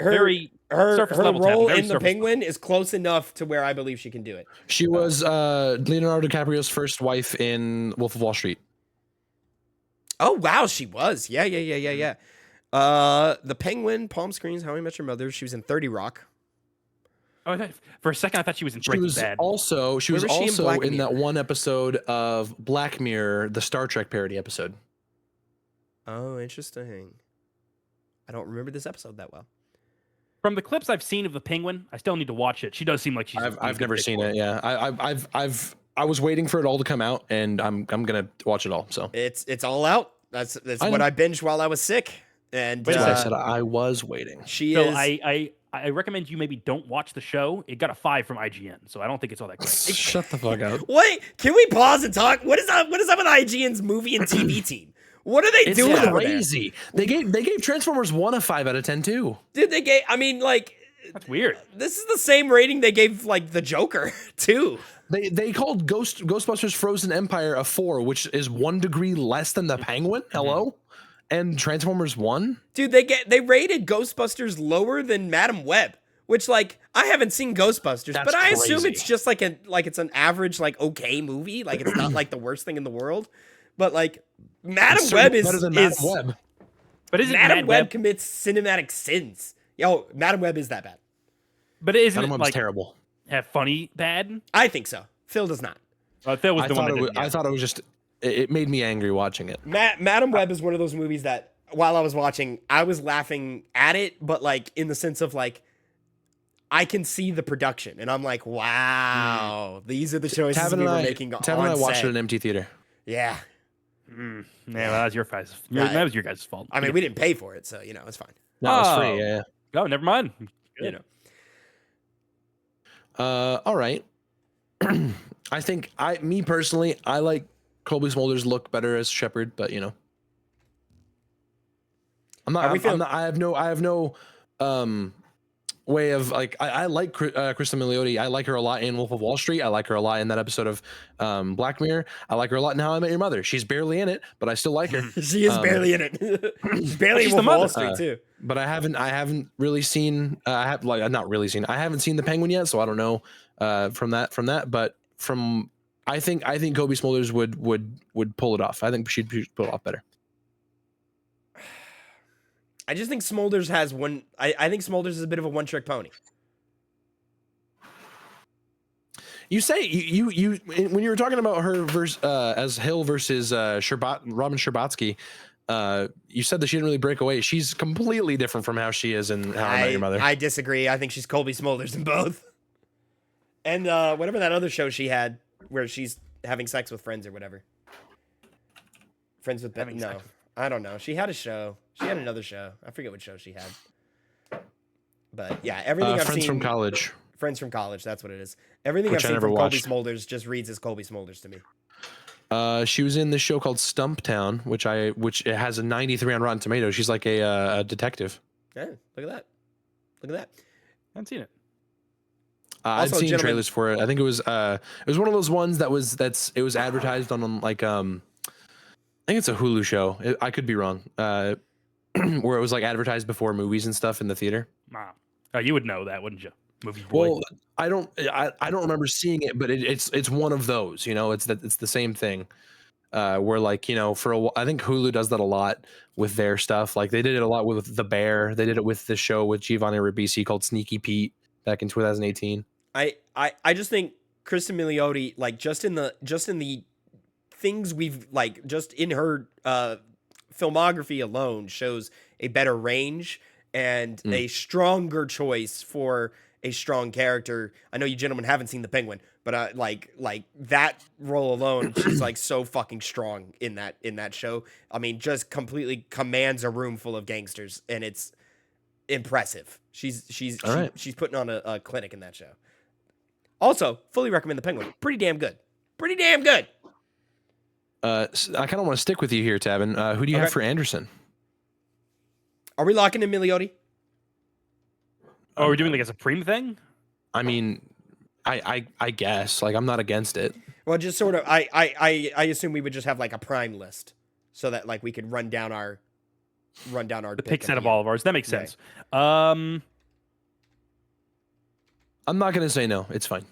surface level role very in The surface Penguin is close enough to where I believe she can do it. She was Leonardo DiCaprio's first wife in Wolf of Wall Street. Oh wow, she was. Yeah. The Penguin, Palm Springs, How I Met Your Mother. She was in 30 Rock. Oh, for a second, I thought she was in She Breaking was Bad. also in Black in that Mirror? one episode of Black Mirror, the Star Trek parody episode. Oh, interesting. I don't remember this episode that well. From the clips I've seen of the Penguin, I still need to watch it. She does seem like she's. I've never seen it. Yeah, I was waiting for it all to come out, and I'm gonna watch it all. So It's all out. That's I what know. I binged while I was sick. And that's why I said I was waiting. she So is. I recommend you maybe don't watch the show. It got a 5 from IGN, so I don't think it's all that great. Shut the fuck up. Wait, can we pause and talk? What is up with IGN's movie and TV team? What are they It's doing over there? crazy. They gave Transformers 1 a 5 out of 10 too. Dude, they gave. I mean, like, That's weird. this is the same rating they gave like the Joker too. They called Ghostbusters Frozen Empire a 4, which is 1 degree less than the Penguin. Hello, and Transformers 1. Dude, they rated Ghostbusters lower than Madam Web, which like I haven't seen Ghostbusters, That's but I assume crazy. it's just like it's an average like okay movie, like it's not like the worst thing in the world, but like Madam It's Web certainly is better than is Madam Web. But isn't Madam Mad Web Web? commits cinematic sins. Yo, Madam Web is that bad? But isn't Madam it Web's like terrible. have funny bad? I think so. Phil does not. Phil was I the one thought, that it was, didn't I get it. thought it was just. It made me angry watching it. Madam Web is one of those movies that while I was watching, I was laughing at it, but like in the sense of like I can see the production, and I'm like, wow, these are the choices Tavin we and were I, making Tavin on and I watched set. it in an empty theater. Yeah, Yeah, that was your guys. Yeah. That was your guys' fault. I mean, we didn't pay for it, so you know it's fine. No, it was Oh. free. Yeah. Oh, never mind. You know, All right. I think me personally, I like Colby Smolder's look better as Shepard, but you know, I have no way of like, I like Kristen Milioti. I like her a lot in Wolf of Wall Street. I like her a lot in that episode of Black Mirror. I like her a lot in How I Met Your Mother. She's barely in it, but I still like her. she is barely in it. She's barely in she's the Wolf of Wall mother. Street too. But I haven't really seen. I haven't seen The Penguin yet, so I don't know from that. But I think Kobe Smulders would pull it off. I think she'd pull it off better. I just think Smulders has one. I think Smulders is a bit of a one-trick pony. You say you when you were talking about her as Hill versus Robin Scherbatsky, you said that she didn't really break away. She's completely different from how she is in How I Met Your Mother. I disagree. I think she's Colby Smulders in both. And whatever that other show she had, where she's having sex with friends or whatever. Friends with Having no, sex. I don't know. She had a show. She had another show. I forget what show she had. But yeah, everything I've Friends seen. from college, Friends from college. That's what it is. Everything which I've I seen never from Colby watched. Smulders just reads as Colby Smulders to me. She was in this show called Stumptown, which it has a 93 on Rotten Tomatoes. She's like a detective. Yeah, look at that. Look at that. I haven't seen it. I've Also, seen gentlemen- trailers for it. I think it was one of those ones it was advertised on like I think it's a Hulu show. I could be wrong. Where it was like advertised before movies and stuff in the theater. Wow. You would know that, wouldn't you? Movie boy. Well, I don't remember seeing it, but it's one of those. You know, it's the same thing. Where like I think Hulu does that a lot with their stuff. Like they did it a lot with The Bear. They did it with the show with Giovanni Ribisi called Sneaky Pete back in 2018. I just think Kristen Milioti, like just in the things we've like just in her filmography alone shows a better range and a stronger choice for a strong character. I know you gentlemen haven't seen The Penguin, but like that role alone, she's like so fucking strong in that show. I mean, just completely commands a room full of gangsters, and it's impressive. She's putting on a clinic in that show. Also, fully recommend The Penguin. Pretty damn good. Pretty damn good. I kind of want to stick with you here, Tavin. Who do you have for Anderson? Are we locking in Milioti? Oh, we're doing like a Supreme thing? I mean, I guess like I'm not against it. Well, just sort of. I assume we would just have like a prime list, so that like we could run down our The picks out of all of ours. That makes sense. I'm not gonna say no. It's fine.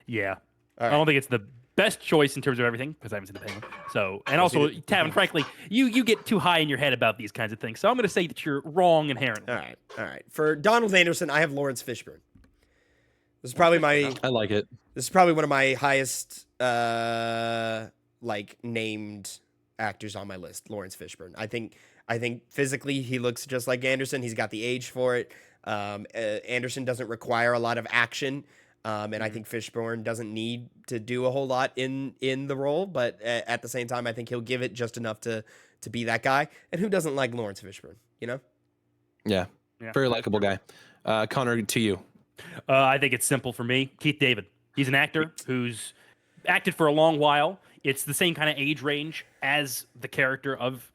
Yeah. All I right. don't think it's the best choice in terms of everything because I haven't seen The Penguin. So, and also, Tavin, frankly, you get too high in your head about these kinds of things. So I'm going to say that you're wrong inherently. All right. For Donald Anderson, I have Lawrence Fishburne. This is probably I like it. This is probably one of my highest like named actors on my list. Lawrence Fishburne. I think physically he looks just like Anderson. He's got the age for it. Anderson doesn't require a lot of action. And I think Fishburne doesn't need to do a whole lot in the role, but at the same time, I think he'll give it just enough to be that guy. And who doesn't like Lawrence Fishburne, you know? Yeah. Very likable guy. Connor, to you. I think it's simple for me. Keith David. He's an actor who's acted for a long while. It's the same kind of age range as the character of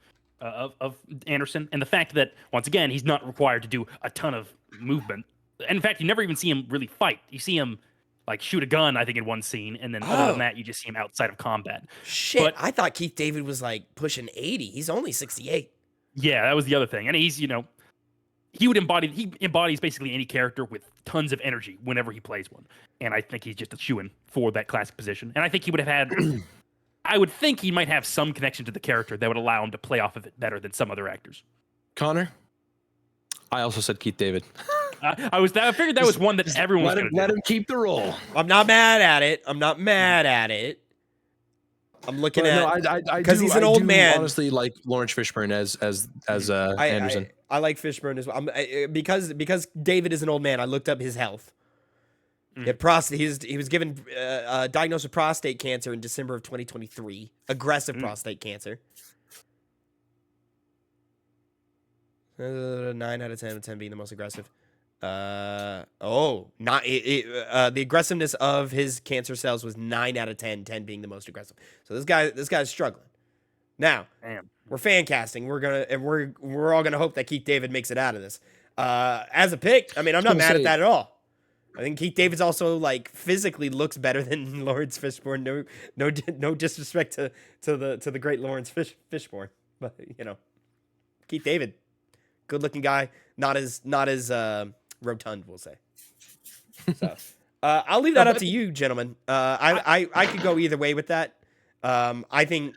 Anderson, and the fact that once again he's not required to do a ton of movement. And in fact, you never even see him really fight. You see him like shoot a gun, I think, in one scene, and then other than that, you just see him outside of combat. Shit, But I thought Keith David was like pushing 80. He's only 68. yeah, that was the other thing. And he's he embodies basically any character with tons of energy whenever he plays one. And I think he's just a shoo-in for that classic position. And I think he would have had I would think he might have some connection to the character that would allow him to play off of it better than some other actors. Connor? I also said Keith David. I figured that was one that everyone was going to do. Let him keep the role. I'm not mad at it. I'm looking at because he's an old man. Honestly, like Lawrence Fishburne as Anderson. I like Fishburne as well. Because David is an old man. I looked up his health. He was given diagnosed with prostate cancer in December of 2023. Aggressive prostate cancer. 9 out of 10, with 10 being the most aggressive. The aggressiveness of his cancer cells was 9 out of 10, 10 being the most aggressive. So this guy's struggling. Now, we're fan casting. We're all gonna hope that Keith David makes it out of this. As a pick, I mean, I'm not mad at that at all. I think Keith David's also like physically looks better than Lawrence Fishburne. No disrespect to the great Lawrence Fishburne, but Keith David, good looking guy, not as rotund, we'll say. So I'll leave that up to you, gentlemen. I could go either way with that. I think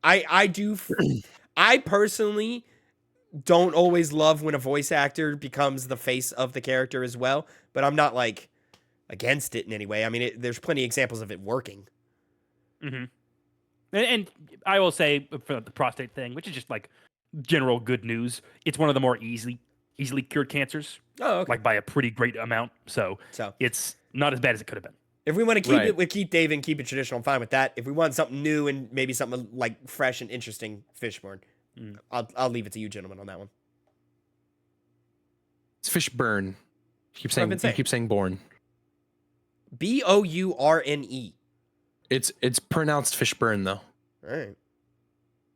I personally don't always love when a voice actor becomes the face of the character as well, but I'm not like against it in any way. I mean, there's plenty of examples of it working. Mm-hmm. And I will say for the prostate thing, which is just like general good news, it's one of the more easily cured cancers. Oh, okay. Like by a pretty great amount. So it's not as bad as it could have been. If we want to keep Right. it with Keith David and keep it traditional, I'm fine with that. If we want something new and maybe something like fresh and interesting, Fishburne, I'll leave it to you, gentlemen, on that one. It's Fishburne. You keep That's what I've saying been saying. you keep saying born. Bourne. It's pronounced Fishburne though. All right.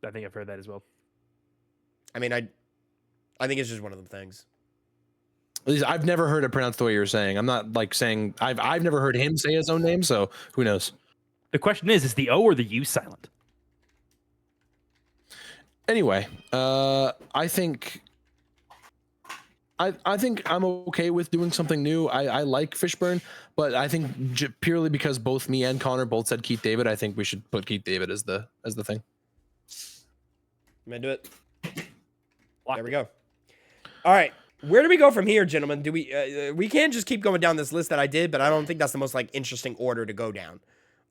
I think I've heard that as well. I mean, I think it's just one of them things. At least I've never heard it pronounced the way you're saying. I'm not like saying I've never heard him say his own name, so who knows? The question is the O or the U silent? Anyway, I think I'm okay with doing something new. I like Fishburne, but I think purely because both me and Connor both said Keith David, I think we should put Keith David as the thing. I'm into it. There we go. All right. Where do we go from here, gentlemen? Do we can't just keep going down this list that I did, but I don't think that's the most like interesting order to go down.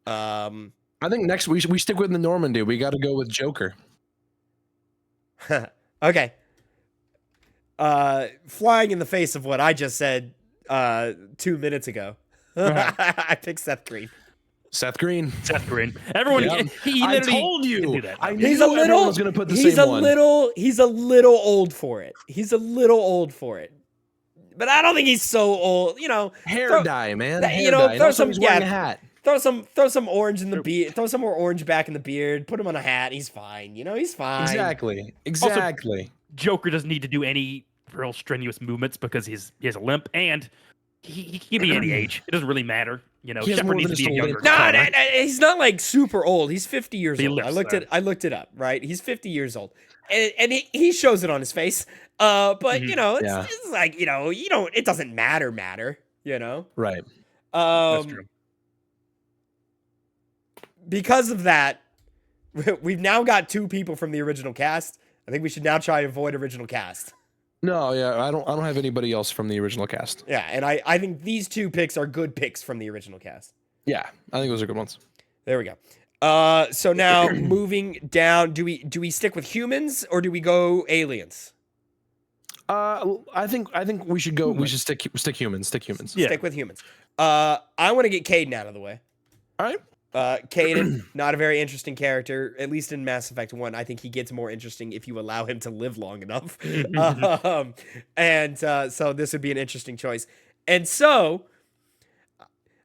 I think next we stick with the Normandy. We got to go with Joker. Okay. Flying in the face of what I just said 2 minutes ago. I picked Seth Green. Seth Green. Everyone, Yep. he I literally told you. can do that. I He's knew a little. everyone was gonna put the He's same a one. little. He's a little old for it. He's a little old for it. But I don't think he's so old. You know, Hair dye, man. that- Hair you know, dye. And throw also some- he's wearing yeah. a hat. throw some orange in the beard. Throw some more orange back in the beard. Put him on a hat. He's fine. You know, he's fine. Exactly. Joker doesn't need to do any real strenuous movements because he has a limp, and he can be any age. It doesn't really matter. You know, He has Shepard more needs than to be a a soul younger. in No, Connor. he's not like super old. He's 50 years He old. lifts, I looked it up. Right, he's 50 years old, and he shows it on his face. But you know, it's like, you know, you don't. It doesn't matter. You know, Right. That's true. Because of that, we've now got 2 people from the original cast. I think we should now try to avoid original cast. No, yeah, I don't have anybody else from the original cast. Yeah, and I think these 2 picks are good picks from the original cast. Yeah, I think those are good ones. There we go. So now moving down, do we stick with humans or do we go aliens? I think we should go. We should stick humans. Yeah. Stick with humans. I want to get Caden out of the way. All right. Caden, not a very interesting character, at least in Mass Effect 1. I think he gets more interesting if you allow him to live long enough. So this would be an interesting choice. And so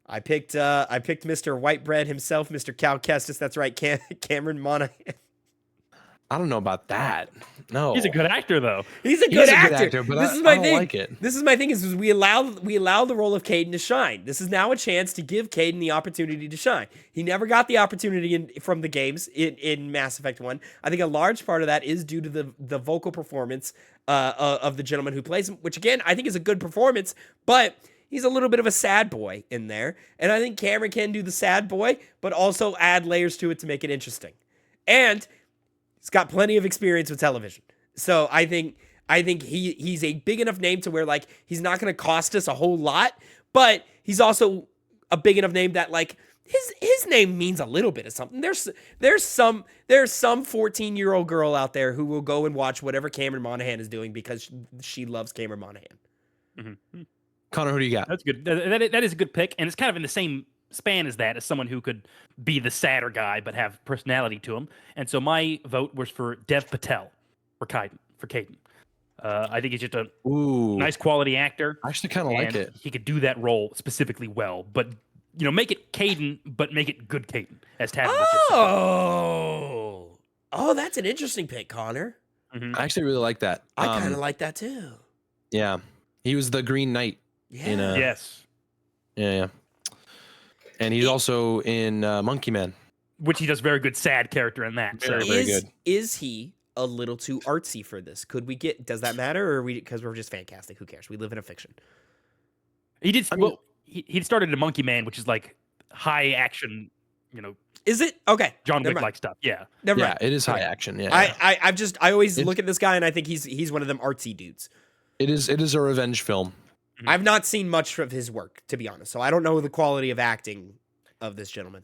I picked Mr. Whitebread himself, Mr. Cal Kestis. That's right, Cameron Monaghan. I don't know about that. No, He's a good actor, though. He's a He good is a good actor. actor, but this I is my don't thing. like it. This is my thing. Is we allow the role of Caden to shine. This is now a chance to give Caden the opportunity to shine. He never got the opportunity from the games in Mass Effect 1. I think a large part of that is due to the vocal performance of the gentleman who plays him, which again I think is a good performance, but he's a little bit of a sad boy in there, and I think Cameron can do the sad boy, but also add layers to it to make it interesting. And he's got plenty of experience with television. So I think he's a big enough name to where like he's not going to cost us a whole lot, but he's also a big enough name that like his name means a little bit of something. There's some 14-year-old girl out there who will go and watch whatever Cameron Monaghan is doing because she loves Cameron Monaghan. Mm-hmm. Connor, who do you got? That's good. That is a good pick, and it's kind of in the same span as that, as someone who could be the sadder guy but have personality to him. And so my vote was for Dev Patel for Caden. I think he's just a nice quality actor. I actually kind of like it. He could do that role specifically well, but you know, make it Caden, but make it good Caden, as Tavin was just saying. Oh, that's an interesting pick, Connor. Mm-hmm. I actually really like that. I kind of like that too. Yeah, he was the Green Knight. Yeah. Yes. Yeah. And he's also in Monkey Man. Which he does very good sad character in that. So. Very good. Is he a little too artsy for this? Could we get? Does that matter, or because we're just fancastic? Who cares? We live in a fiction. He did. Well, he started in Monkey Man, which is like high action. You know. Is it okay? John Wick like stuff. Yeah. Never Yeah, mind. it is high action. Yeah. I always look at this guy and I think he's one of them artsy dudes. It is a revenge film. Mm-hmm. I've not seen much of his work, to be honest, so I don't know the quality of acting of this gentleman.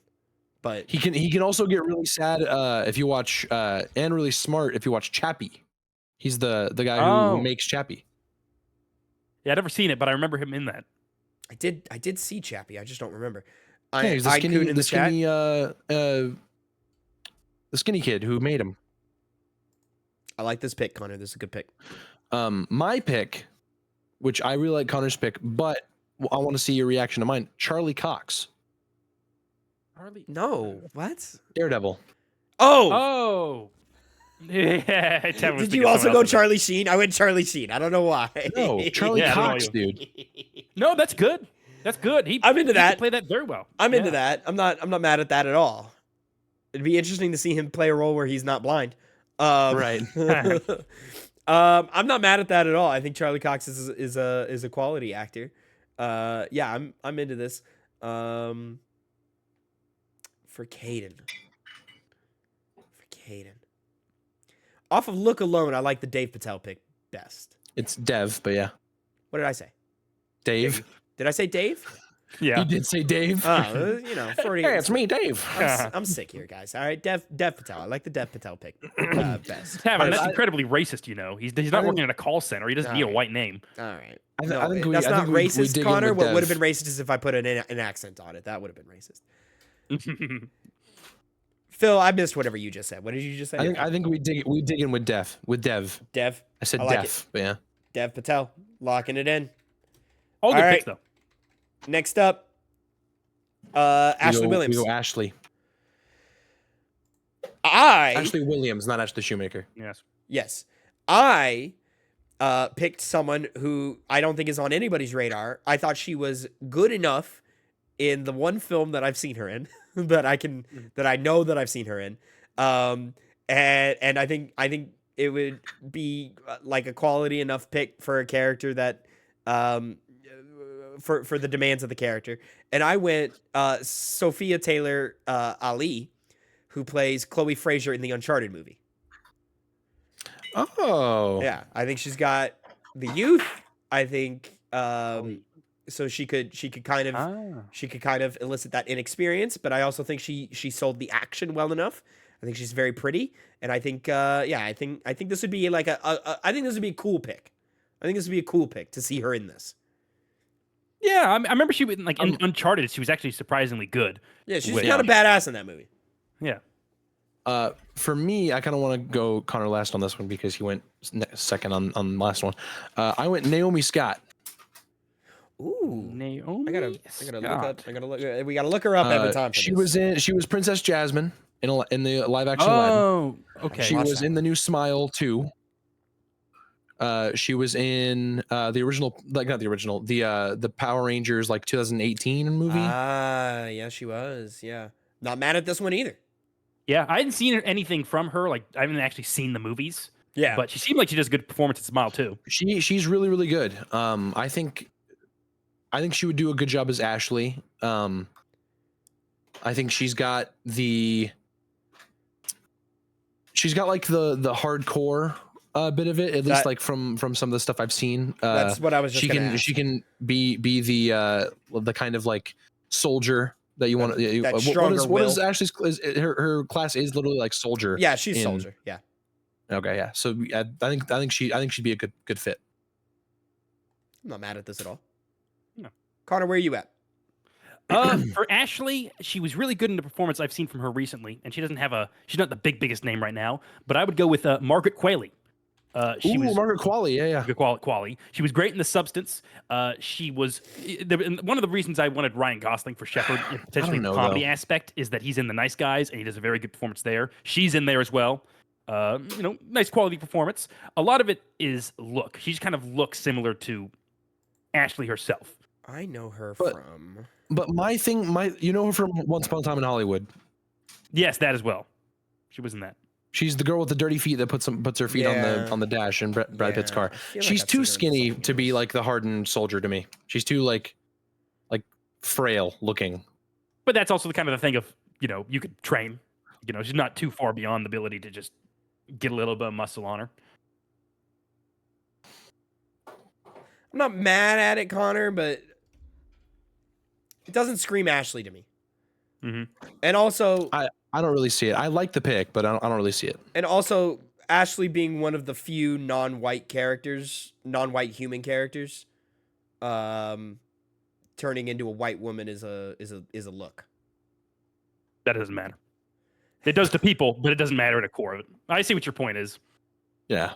But He can also get really sad if you watch and really smart if you watch Chappie. He's the guy who makes Chappie. Yeah, I've never seen it, but I remember him in that. I did see Chappie. I just don't remember. Yeah, he's the I skinny, Coon in the chat. the skinny kid who made him. I like this pick, Connor. This is a good pick. My pick, which I really like Connor's pick, but I want to see your reaction to mine. Charlie Cox, No, what? Daredevil. Oh, Oh. Yeah. Tavin was did thinking you also someone go else in there. Charlie Sheen? I went Charlie Sheen. I don't know why. No, Charlie Yeah, I don't know Cox, you. dude. No, that's good. That's good. I'm into he that. could play that very well. I'm into Yeah. that. I'm not mad at that at all. It'd be interesting to see him play a role where he's not blind. Right. I'm not mad at that at all. I think Charlie Cox is a quality actor. Yeah, I'm into this. For Caden. Off of look alone, I like the Dave Patel pick best. It's Dev, but yeah, What did I say? Dave. Did I say Dave? Yeah. You did say Dave. You know, 40. Hey, it's me, Dave. I'm sick here, guys. All right, Dev Patel. I like the Dev Patel pick best. Tavin, that's I- incredibly racist, you know. He's not working in a call center. He doesn't need a Alright. white name. All right. I No, think that's not we racist, dig in Connor. with What would have Dev. been racist is if I put an accent on it. That would have been racist. Phil, I missed whatever you just said. What did you just say? I think we dig in with Dev. Dev. I said I like Def, but yeah. Dev Patel. Locking it in. All good All picks, right. though. Next up, Ashley Williams. We go Ashley. Ashley Williams, not Ashley Shoemaker. Yes. Yes. I picked someone who I don't think is on anybody's radar. I thought she was good enough in the one film that I've seen her in that I know that I've seen her in. And I think it would be like a quality enough pick for a character that for the demands of the character. And I went Sophia Taylor Ali, who plays Chloe Fraser in the Uncharted movie. Oh. Yeah, I think she's got the youth. I think so she could kind of elicit that inexperience, but I also think she sold the action well enough. I think she's very pretty, and I think I think this would be like I think this would be a cool pick. I think this would be a cool pick to see her in this. Yeah, I remember she was like in Uncharted. She was actually surprisingly good. Yeah, she's With- kind of badass in that movie. Yeah. For me, I kind of want to go Connor last on this one because he went second on the last one. I went Naomi Scott. Ooh, Naomi. I gotta look up. We gotta look her up every time. For She this. was Princess Jasmine in the live action Aladdin. Oh, okay. She watch was that. in the new Smile too. She was in the original, like not the original, the Power Rangers like 2018 movie. Yeah, she was. Yeah, not mad at this one either. Yeah, I hadn't seen anything from her. Like, I haven't actually seen the movies. Yeah, But she seemed like she does a good performance in Smile too. She's really good. I think she would do a good job as Ashley. I think she's got like the hardcore bit of it, at least like from some of the stuff I've seen. that's what I was just gonna ask. She can be the kind of like soldier that you want. What is Ashley's? Her class is literally like soldier. Yeah, she's soldier. Yeah. Okay, yeah. So I think she'd be a good fit. I'm not mad at this at all. No. Connor, where are you at? For Ashley, she was really good in the performance I've seen from her recently, and she's not the biggest name right now, but I would go with Margaret Qualley. She was Margaret Qualley, yeah. Qualley. She was great in The Substance. She was one of the reasons I wanted Ryan Gosling for Shepard, potentially the comedy aspect, is that he's in The Nice Guys and he does a very good performance there. She's in there as well. Nice quality performance. A lot of it is look. She's kind of looks similar to Ashley herself. I know her from. But you know her from Once Upon a Time in Hollywood. Yes, that as well. She was in that. She's the girl with the dirty feet that puts her feet on the dash in Brad Pitt's car. She's too skinny to be like the hardened soldier to me. She's too like frail looking. But that's also the kind of the thing of, you could train. She's not too far beyond the ability to just get a little bit of muscle on her. I'm not mad at it, Connor, but it doesn't scream Ashley to me. Mm-hmm. And also, I don't really see it. I like the pick, but I don't really see it. And also, Ashley being one of the few non-white human characters, to turning into a white woman is a look. That doesn't matter. It does to people, but it doesn't matter at the core of it. I see what your point is. Yeah.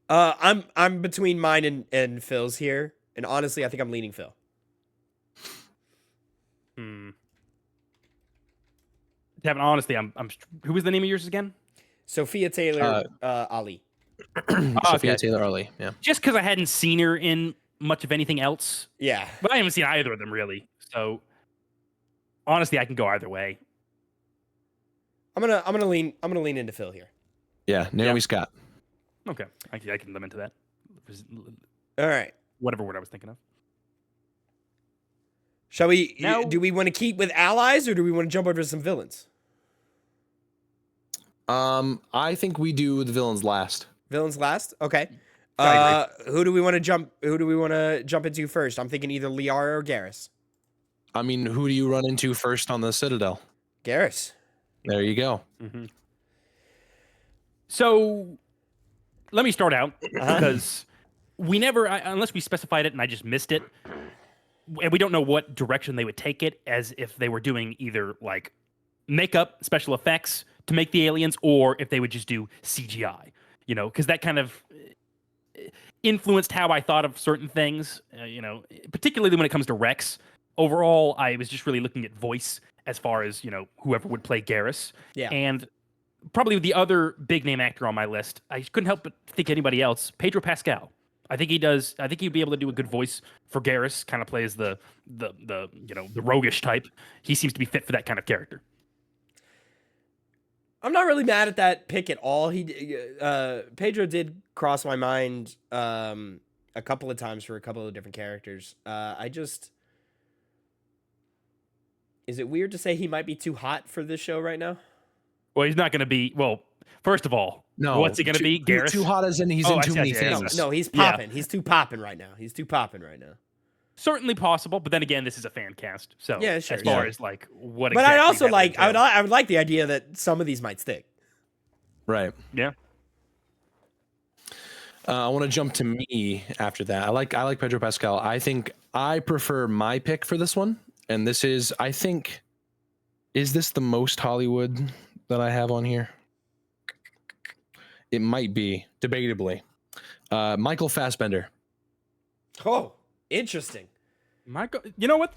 I'm between mine and Phil's here, and honestly, I think I'm leaning Phil. Tavin, honestly, I'm. Who was the name of yours again? Sophia Taylor Ali. Sophia Taylor Ali. Yeah. Just because I hadn't seen her in much of anything else. Yeah. But I haven't seen either of them really. So honestly, I can go either way. I'm gonna lean into Phil here. Yeah. Naomi Scott. Okay, I can limit to that. All right. Whatever word I was thinking of. Shall we? Now, do we want to keep with allies, or do we want to jump over to some villains? I think we do the villains last. Villains last. Okay. I Who do we want to jump? Who do we want to jump into first? I'm thinking either Liara or Garrus. I mean, who do you run into first on the Citadel? Garrus. There you go. Mm-hmm. So let me start out because we never, unless we specified it and I just missed it, and we don't know what direction they would take it, as if they were doing either like makeup, special effects to make the aliens, or if they would just do CGI, you know, because that kind of influenced how I thought of certain things, you know, particularly when it comes to Rex. Overall, I was just really looking at voice as far as, you know, whoever would play Garrus. Yeah. And probably the other big name actor on my list, I couldn't help but think anybody else, Pedro Pascal. I think he does. I think he'd be able to do a good voice for Garrus, kind of plays the you know, the roguish type. He seems to be fit for that kind of character. I'm not really mad at that pick at all. Pedro did cross my mind a couple of times for a couple of different characters. Is it weird to say he might be too hot for this show right now? Well, he's not going to be. Well, first of all, no. What's he going to be? Garrus? Too hot as in he's in too many things. No, he's popping. Yeah. He's too popping right now. Certainly possible, but then again, this is a fan cast, so yeah, sure, as far as like what. But exactly I also like. I would like the idea that some of these might stick. Right. Yeah. I want to jump to me after that. I like Pedro Pascal. I think I prefer my pick for this one, and this is, I think, is this the most Hollywood that I have on here? It might be, debatably. Michael Fassbender. Oh, interesting. Michael, you know what?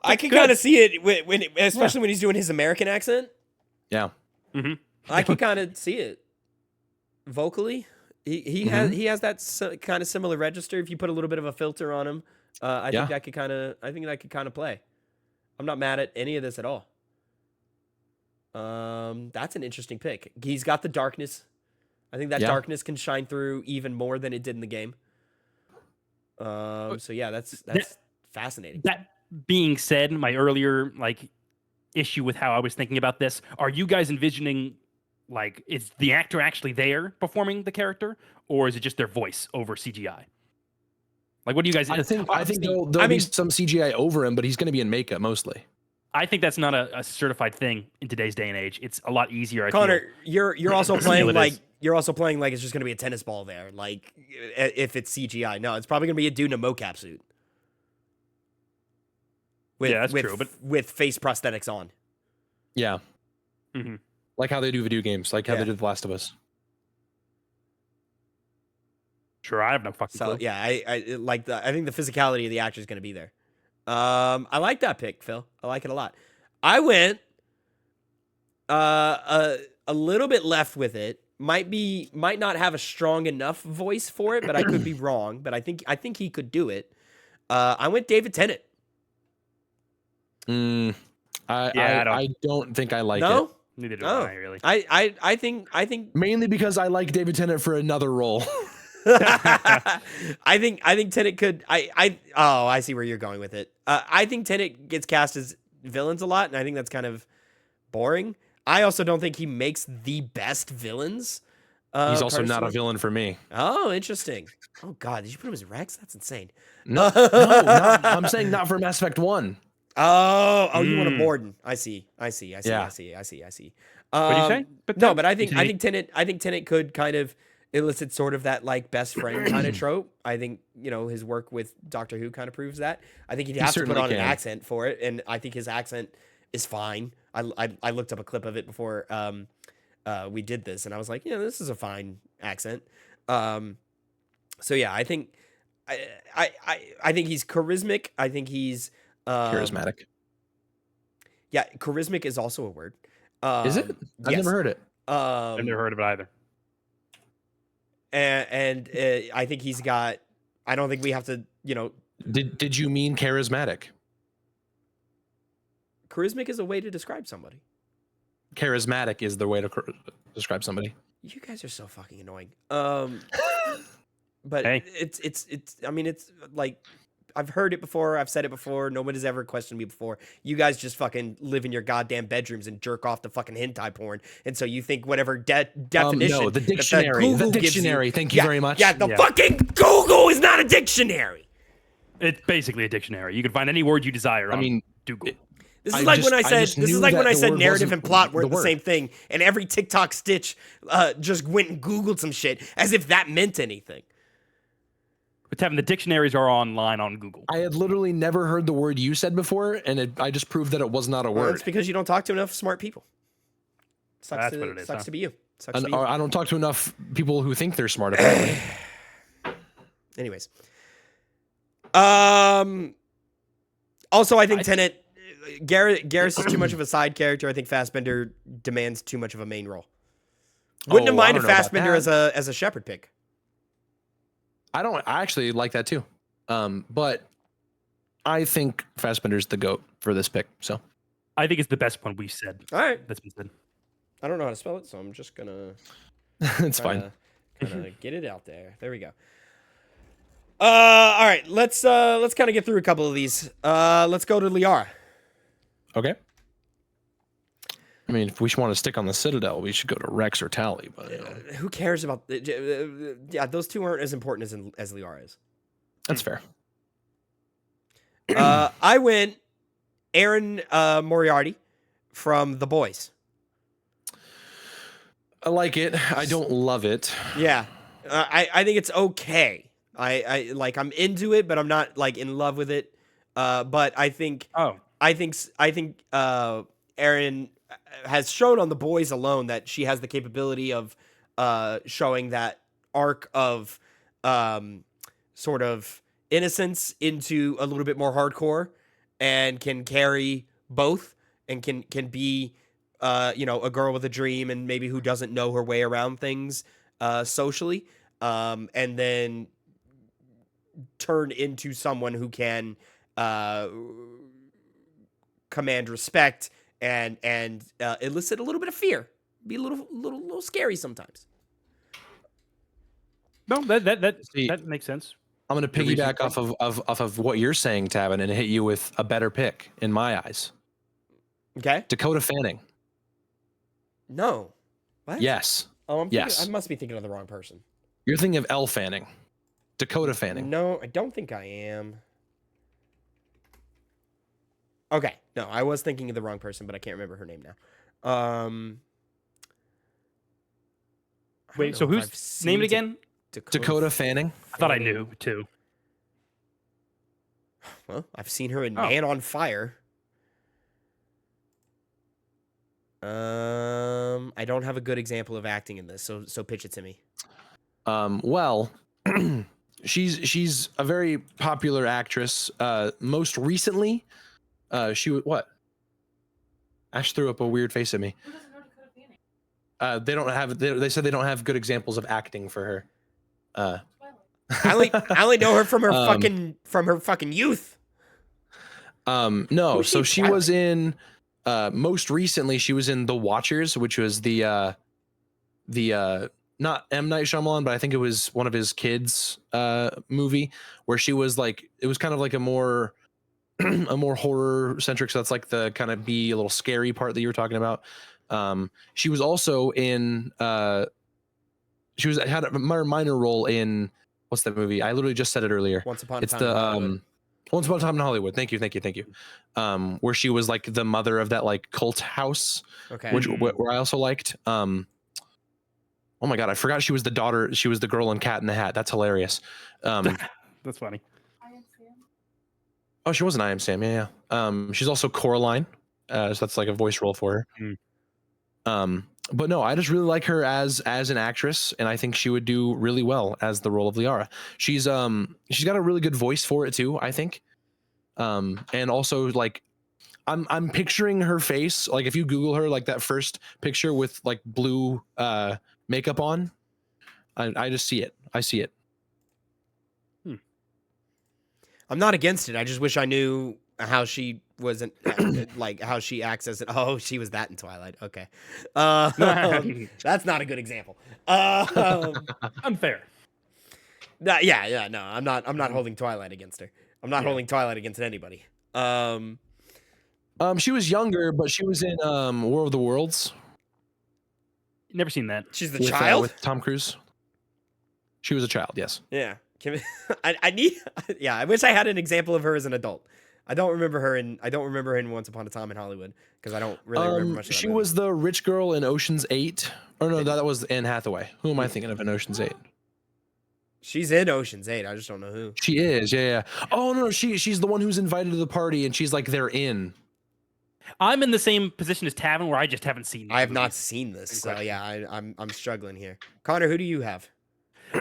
I can kind of see it when especially when he's doing his American accent. Yeah. Mm-hmm. I can kind of see it vocally. He has that kind of similar register. If you put a little bit of a filter on him, I think that could kind of play. I'm not mad at any of this at all. That's an interesting pick. He's got the darkness. I think that darkness can shine through even more than it did in the game. So yeah, that's fascinating. That being said, my earlier issue with how I was thinking about this, are you guys envisioning is the actor actually there performing the character, or is it just their voice over CGI? What do you guys? I think there'll be some CGI over him, but he's going to be in makeup mostly. I think that's not a certified thing in today's day and age. It's a lot easier. Connor, you're also playing it's just going to be a tennis ball there. If it's CGI, no, it's probably going to be a dude in a mocap suit. That's true. But with face prosthetics on. Yeah. Mm-hmm. Like how they do video games, like how they did The Last of Us. Sure, I have no fucking clue. Yeah, I think the physicality of the actor is going to be there. I like that pick, Phil. I like it a lot. I went a little bit left with it. Might not have a strong enough voice for it, but I could be wrong. But I think he could do it. I went David Tennant. I don't think I like it. Neither do I really. I think mainly because I like David Tennant for another role. I think Tennant could. I see where you're going with it. I think Tennant gets cast as villains a lot, and I think that's kind of boring. I also don't think he makes the best villains. He's also not a villain for me. Oh, interesting. Oh God, did you put him as Rex? That's insane. No, I'm saying not for Mass Effect 1. Oh, you want a Morden? I see. What did you say? But I think Tennant could kind of elicit sort of that like best friend kind of trope. I think, you know, his work with Doctor Who kind of proves that. I think he'd have to put certainly on an can. accent for it, and I think his accent is fine. I looked up a clip of it before we did this, and I was like, yeah, this is a fine accent. So yeah, I think I think he's charismatic. I think he's Charismatic. Yeah, charismatic is also a word. Is it? I've yes. never heard it. I've never heard of it either. And I think he's got. I don't think we have to, you know. Did you mean charismatic? Charismatic is a way to describe somebody. Charismatic is the way to describe somebody. You guys are so fucking annoying. But Hey. it's. I mean, it's like I've heard it before. I've said it before. Nobody's ever questioned me before. You guys just fucking live in your goddamn bedrooms and jerk off to fucking hentai porn, and so you think whatever definition. No, the that dictionary. Google The gives you- dictionary. Thank you very much. Yeah, the fucking Google is not a dictionary. It's basically a dictionary. You can find any word you desire. I mean, Google. This is I like just- when I I said just this is knew like that when I the said word narrative wasn't and plot the weren't the word. same thing, and every TikTok stitch just went and Googled some shit as if that meant anything. But Tavin, the dictionaries are online on Google. I had literally never heard the word you said before, and I just proved that it was not a Well, word. it's because you don't talk to enough smart people. That's what it is, Sucks huh? to be you. Sucks to And be you. I don't talk to enough people who think they're smart. Apparently. Anyways, also I think Tenet, Garrus is too much of a side character. I think Fassbender demands too much of a main role. Wouldn't have Oh, I minded don't know about Fassbender that. as a shepherd pick. I actually like that too. But I think Fassbender's the GOAT for this pick. So I think it's the best one we've said. All right, That's been said. I don't know how to spell it, so I'm just gonna it's fine. Kind of get it out there. There we go. All right, let's kind of get through a couple of these. Let's go to Liara. Okay. I mean, if we want to stick on the Citadel, we should go to Rex or Tally. But you know, Who cares about? Yeah, those two aren't as important as Liara is. that's fair. I went Aaron Moriarty from The Boys. I like it. I don't love it. Yeah, I think it's okay. I like I'm into it, but I'm not like in love with it. But I think Aaron has shown on The Boys alone that she has the capability of showing that arc of sort of innocence into a little bit more hardcore, and can carry both, and can be you know, a girl with a dream and maybe who doesn't know her way around things socially, and then turn into someone who can command respect and elicit a little bit of fear, be a little scary sometimes. No, See, that makes sense. I'm going to piggyback off of what you're saying, Tavin, and hit you with a better pick in my eyes. Okay. Dakota Fanning. No. What? Yes. Oh, Yes. I must be thinking of the wrong person. You're thinking of Elle Fanning. Dakota Fanning. No, I don't think I am. Okay. No, I was thinking of the wrong person, but I can't remember her name now. I don't Wait, so know if who's I've seen named again? Dakota Fanning. I thought I knew too. Well, I've seen her in Oh. Man on Fire. I don't have a good example of acting in this, so pitch it to me. Well, she's a very popular actress. Most recently, she was what? Ash threw up a weird face at me. They don't have. They said they don't have good examples of acting for her. I only know her from her fucking youth. No, Who's so she she was in. Most recently, she was in The Watchers, which was the not M. Night Shyamalan, but I think it was one of his kids' movie, where she was like, it was kind of like a more horror centric. So that's like the kind of be a little scary part that you were talking about. She was also in had a minor role in, what's that movie? I literally just said it earlier. Once Upon a It's Time in the Hollywood. Once Upon a Time in Hollywood. Thank you. Where she was like the mother of that like cult house, Okay. which where I also liked. What Oh my god, I forgot she was the daughter. She was the girl in Cat in the Hat. That's hilarious. That's funny. Oh, she wasn't I Am Sam. Yeah, yeah. She's also Coraline. So that's like a voice role for her. But no, I just really like her as an actress, and I think she would do really well as the role of Liara. She's got a really good voice for it too, I think. And also like I'm picturing her face, like if you Google her, like that first picture with like blue makeup on, I just see it. I see it. I'm not against it. I just wish I knew how she wasn't like how she acts as it. Oh, she was that in Twilight. Okay, that's not a good example. Unfair. Yeah. No, I'm not holding Twilight against her. I'm not holding Twilight against anybody. She was younger, but she was in War of the Worlds. Never seen that. She's the child with Tom Cruise. She was a child. Yes. Yeah. I need. Yeah. I wish I had an example of her as an adult. I don't remember her in Once Upon a Time in Hollywood because I don't really remember much of that She movie. was the rich girl in Ocean's 8. Or no, that was Anne Hathaway. Who am I thinking of in Ocean's 8? She's in Ocean's 8. I just don't know who. She is. Yeah. Oh no, she's the one who's invited to the party, and she's like they're in. I'm in the same position as Tavin, where I just haven't seen. I have not seen this, so yeah, I'm struggling here. Connor, who do you have?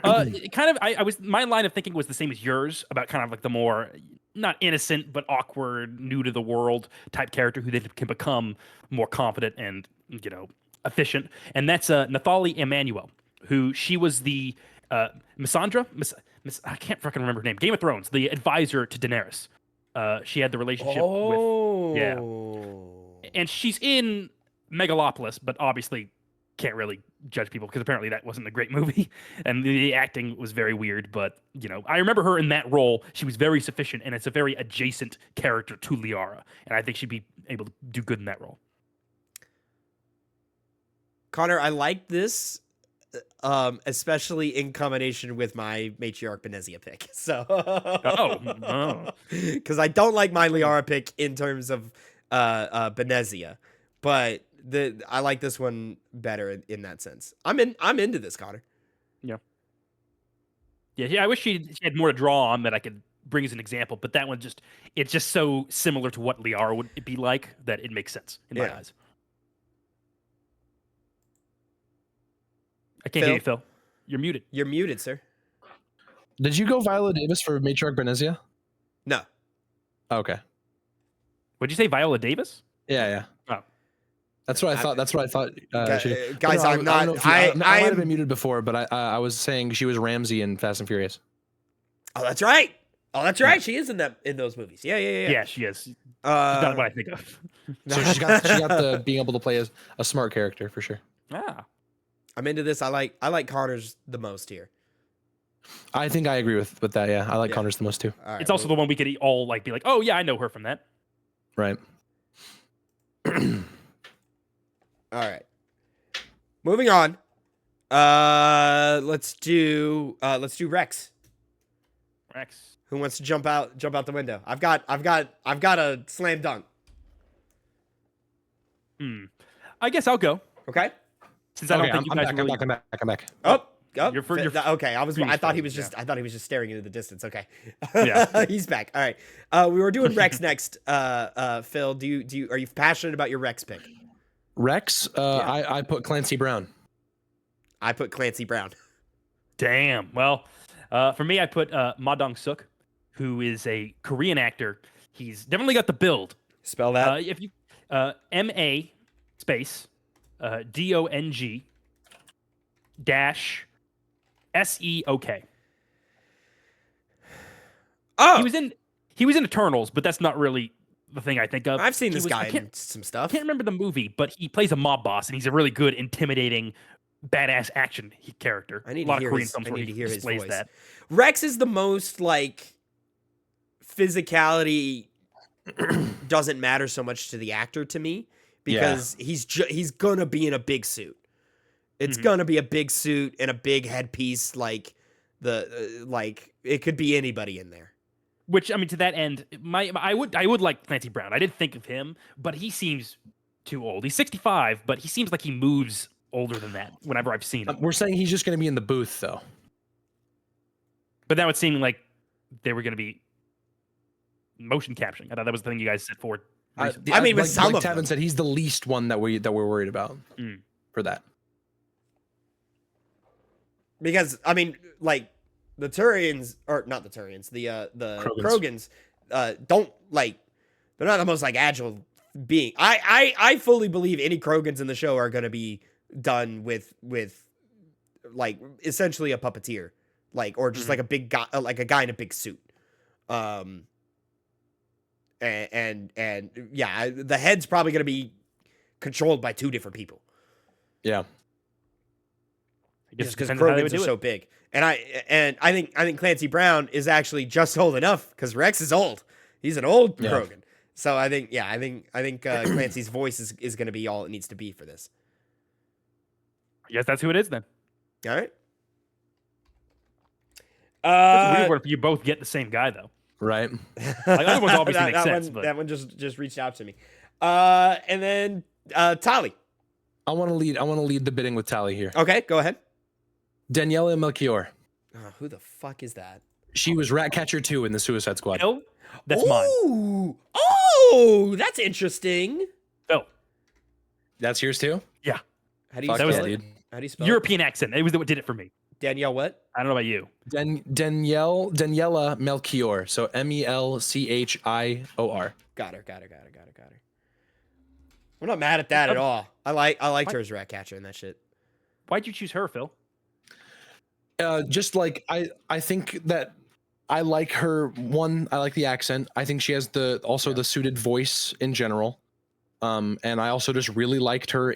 I was my line of thinking was the same as yours about kind of like the more not innocent but awkward, new to the world type character who then can become more confident and efficient, and that's Nathalie Emmanuel, who she was the Missandra. I can't fucking remember her name. Game of Thrones, the advisor to Daenerys. She had the relationship with and she's in Megalopolis, but obviously can't really judge people because apparently that wasn't a great movie and the acting was very weird. But I remember her in that role. She was very sufficient, and it's a very adjacent character to Liara, and I think she'd be able to do good in that role. Connor, I like this. Especially in combination with my Matriarch Benezia pick. So, because I don't like my Liara pick in terms of Benezia, but I like this one better in that sense. I'm into this, Connor. Yeah. I wish she had more to draw on that I could bring as an example, but that one it's just so similar to what Liara would be like that it makes sense in my eyes. I can't hear you, Phil. You're muted. You're muted, sir. Did you go Viola Davis for Matriarch Benezia? No. Okay. What'd you say, Viola Davis? Yeah. Oh. That's what I thought. That's what I thought. Guys, I'm not. I might have been muted before, but I was saying she was Ramsey in Fast and Furious. Oh, that's right. She is in those movies. Yeah. Yeah, she is. Not what I think of. So she got the being able to play a smart character for sure. Ah. I'm into this. I like Connor's the most here. I think I agree with that. Yeah, I like Connor's the most too. Right, it's also the one we could all be like, oh yeah, I know her from that. Right. All right. Moving on. Let's do Rex. Rex. Who wants to jump out the window? I've got a slam dunk. I guess I'll go. Okay. Since I don't think you guys I'm back. Oh, you're okay. I thought he was just staring into the distance. Okay. Yeah. He's back. All right. We were doing Rex next. Phil, are you passionate about your Rex pick? Rex? I put Clancy Brown. I put Clancy Brown. Damn. Well, for me, I put Ma Dong-suk, who is a Korean actor. He's definitely got the build. Spell that. If you MA space DONG -SEOK. Oh, he was in Eternals, but that's not really the thing I think of. I've seen this guy in some stuff. I can't remember the movie, but he plays a mob boss, and he's a really good, intimidating, badass action character. I need to hear his voice. That. Rex is the most like physicality doesn't matter so much to the actor to me because he's gonna be in a big suit. It's gonna be a big suit and a big headpiece. Like it could be anybody in there. Which, I mean, to that end, I would like Clancy Brown. I did think of him, but he seems too old. He's 65, but he seems like he moves older than that. Whenever I've seen him, We're saying he's just going to be in the booth, though. but now it's seeming like they were going to be motion capturing. I thought that was the thing you guys said forward. I mean, with some like of Tavin them. said, he's the least one that we're worried about for that. Because I mean, like the Turians, or not the Turians, the Krogans, don't like. They're not the most like agile being. I fully believe any Krogans in the show are going to be done with like essentially a puppeteer, like, or just like a big guy, like a guy in a big suit. And yeah, the head's probably going to be controlled by 2 different people. Yeah. Just because Krogans are so big. And I think Clancy Brown is actually just old enough because Rex is old. He's an old Krogan. So I think Clancy's voice is going to be all it needs to be for this. I guess that's who it is then. All right. It's weird if you both get the same guy though. Right. Like, other ones obviously make sense. That one just reached out to me. And then Tali. I want to lead the bidding with Tali here. Okay, go ahead. Daniela Melchior. Oh, who the fuck is that? She was Ratcatcher 2 in the Suicide Squad. Phil, that's mine. Oh, that's interesting. Phil. That's yours too? Yeah. How do you Fuck spell yeah, it? dude. How do you spell European accent. It was what did it for me. Danielle what? I don't know about you. Daniela Melchior. So Melchior. Got her. I'm not mad at that at all. I liked her as Ratcatcher and that shit. Why'd you choose her, Phil? Just like I think that I like her. One, I like the accent. I think she has the suited voice in general. And I also just really liked her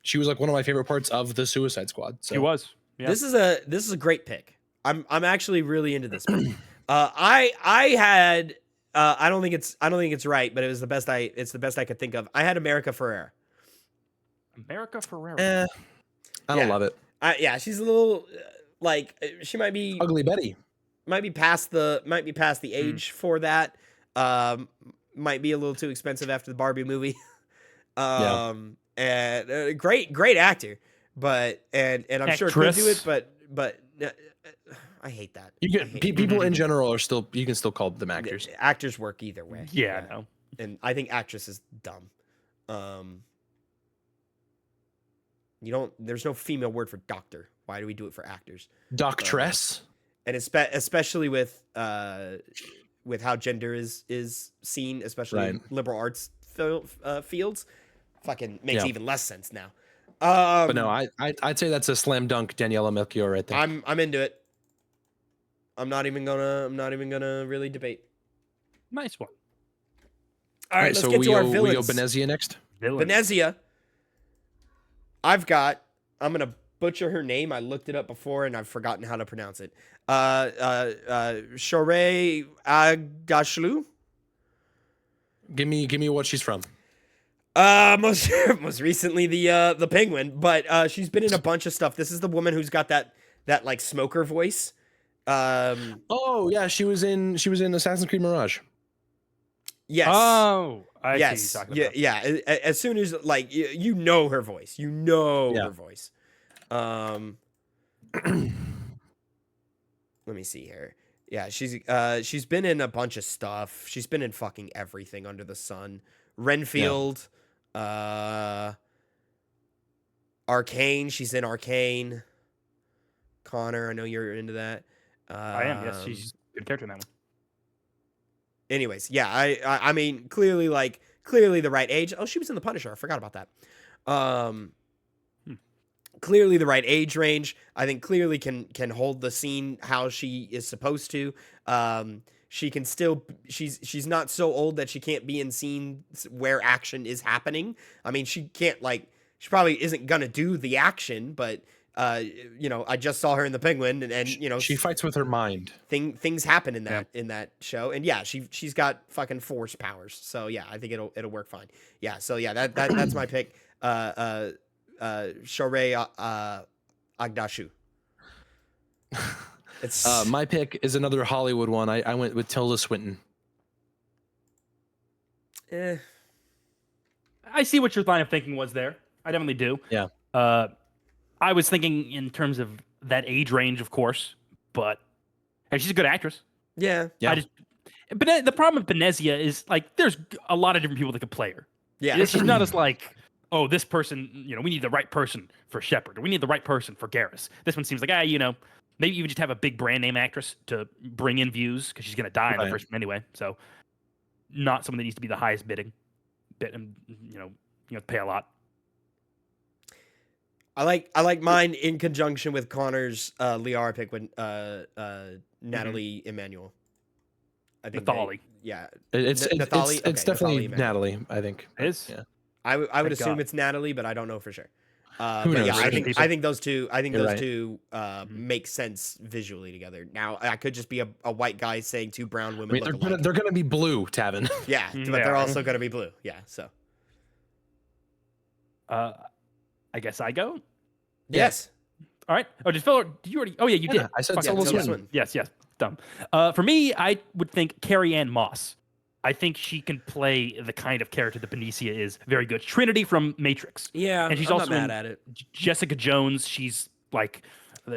she was like one of my favorite parts of the Suicide Squad. So. She was. Yeah. This is a great pick. I'm actually really into this pick. I had I don't think it's right, but it's the best I could think of. I had America Ferrera. America Ferrera. I don't love it. Yeah, she's a little like she might be Ugly Betty. Might be past the age for that. Might be a little too expensive after the Barbie movie. And great actor, but and I'm sure could do it, but I hate that. People in general are still you can still call them actors. Actors work either way. Yeah, I know. And I think actress is dumb. There's no female word for doctor. Why do we do it for actors? Doctress. And especially with how gender is seen, especially in liberal arts fields, fucking makes even less sense now. But no, I'd say that's a slam dunk, Daniela Melchior right there. I'm into it. I'm not even gonna really debate. Nice one. All right, let's so get to our we villains. go Benezia next. Benezia. I'm gonna butcher her name. I looked it up before and I've forgotten how to pronounce it. Shorey Agashlu. Give me what she's from. Most recently the Penguin, but she's been in a bunch of stuff. This is the woman who's got that like smoker voice. Oh yeah, she was in Assassin's Creed Mirage. Yes. Oh, I see. Yes. What you're talking about. Yeah. As soon as like you know her voice, her voice. Let me see here. Yeah, she's been in a bunch of stuff. She's been in fucking everything under the sun. Renfield, Arcane. She's in Arcane. Connor, I know you're into that. I am. Yes, she's a good character in that one. Anyways, yeah, I mean, clearly the right age. Oh, she was in The Punisher. I forgot about that. Clearly the right age range. I think clearly can hold the scene how she is supposed to. She can still. She's not so old that she can't be in scenes where action is happening. I mean, she can't she probably isn't gonna do the action, but. I just saw her in the Penguin, and she fights with her mind. Things happen in that show, and yeah, she's got fucking force powers. So yeah, I think it'll work fine. Yeah, so yeah, that's my pick. Shorey Agdashu. It's my pick is another Hollywood one. I went with Tilda Swinton. I see what your line of thinking was there. I definitely do. Yeah. I was thinking in terms of that age range, of course, but and she's a good actress. Yeah. Yeah. But the problem with Benezia is like there's a lot of different people that could play her. Yeah. She's not as like, oh, this person, we need the right person for Shepard, or we need the right person for Garrus. This one seems like, maybe you just have a big brand name actress to bring in views because she's gonna die in the first one anyway. So, not someone that needs to be the highest bidding, and you have to pay a lot. I like mine in conjunction with Connor's Liara pick with Natalie Emanuel. I think Nathalie. It's definitely Natalie. I think it is. Yeah, I would assume it's Natalie, but I don't know for sure. Who But knows? yeah, I think those two You're make sense visually together. Now I could just be a white guy saying two brown women. I mean, they're gonna be blue, Tavin. Yeah, but they're also gonna be blue. Yeah, so. I guess I go. Yes. All right. Oh, did Phil? Did you already? Oh, yeah, you did. I said Fuck, Tilda yeah, Swinton. Yes. Dumb. For me, I would think Carrie Ann Moss. I think she can play the kind of character that Benicia is very good. Trinity from Matrix. Yeah, and she's I'm also not mad at it. Jessica Jones. She's like,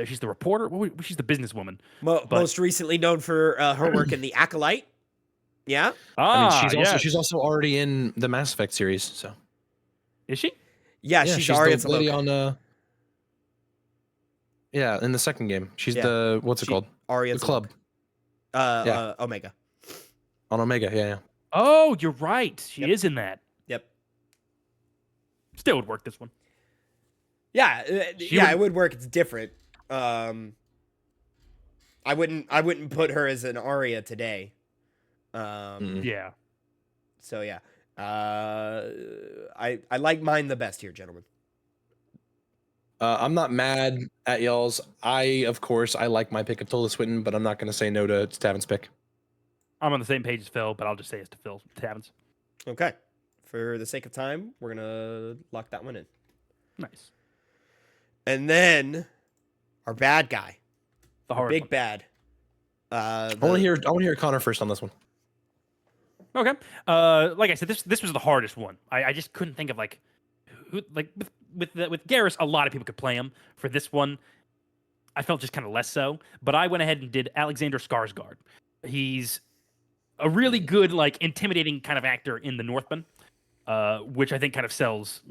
she's the reporter. She's the businesswoman. Most recently known for her work in The Acolyte. Yeah. I mean, she's also already in the Mass Effect series. So is she? Yeah, she's Arya the lady on. Yeah, in the second game, she's the what's it called? Arya the club. Omega. On Omega, yeah. Oh, you're right. She is in that. Yep. Still would work this one. Yeah, it would work. It's different. I wouldn't put her as an Arya today. Yeah. So yeah. I like mine the best here, gentlemen. I'm not mad at y'all's. Of course, I like my pick of Tilda Swinton, but I'm not going to say no to Tavin's pick. I'm on the same page as Phil, but I'll just say it's to Phil Tavin's. Okay. For the sake of time, we're gonna lock that one in. Nice. And then our bad guy, the hard big one. Bad. I want to hear Connor first on this one. Okay. Like I said, this was the hardest one. I just couldn't think of like who with Garrus. A lot of people could play him. For this one, I felt just kind of less so. But I went ahead and did Alexander Skarsgård. He's a really good, like, intimidating kind of actor in The Northman, which I think kind of sells.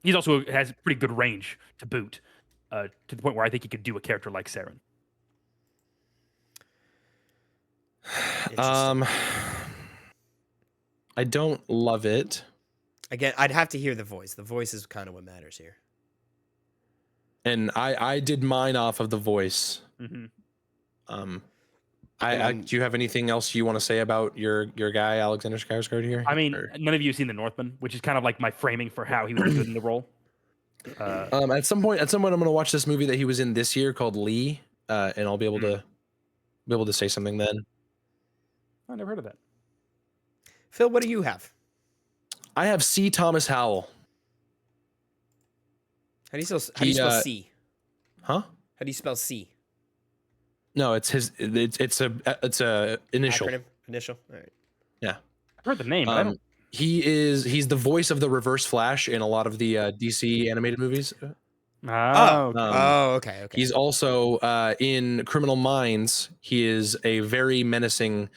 He's also has pretty good range to boot, to the point where I think he could do a character like Saren. I don't love it. Again, I'd have to hear the voice. The voice is kind of what matters here. And I did mine off of the voice. Mm-hmm. Do you have anything else you want to say about your guy Alexander Skarsgård here? I mean, none of you have seen The Northman, which is kind of like my framing for how he would be good in the role. At some point, I'm going to watch this movie that he was in this year called Lee, and I'll be able to say something then. I never heard of that. Phil, what do you have? I have C. Thomas Howell. How do you spell C? Huh? How do you spell C? No, it's his. It's a initial. Acronym? Initial. All right. Yeah. I've heard the name. But I don't... He's the voice of the Reverse Flash in a lot of the DC animated movies. Okay. He's also in Criminal Minds. He is a very menacing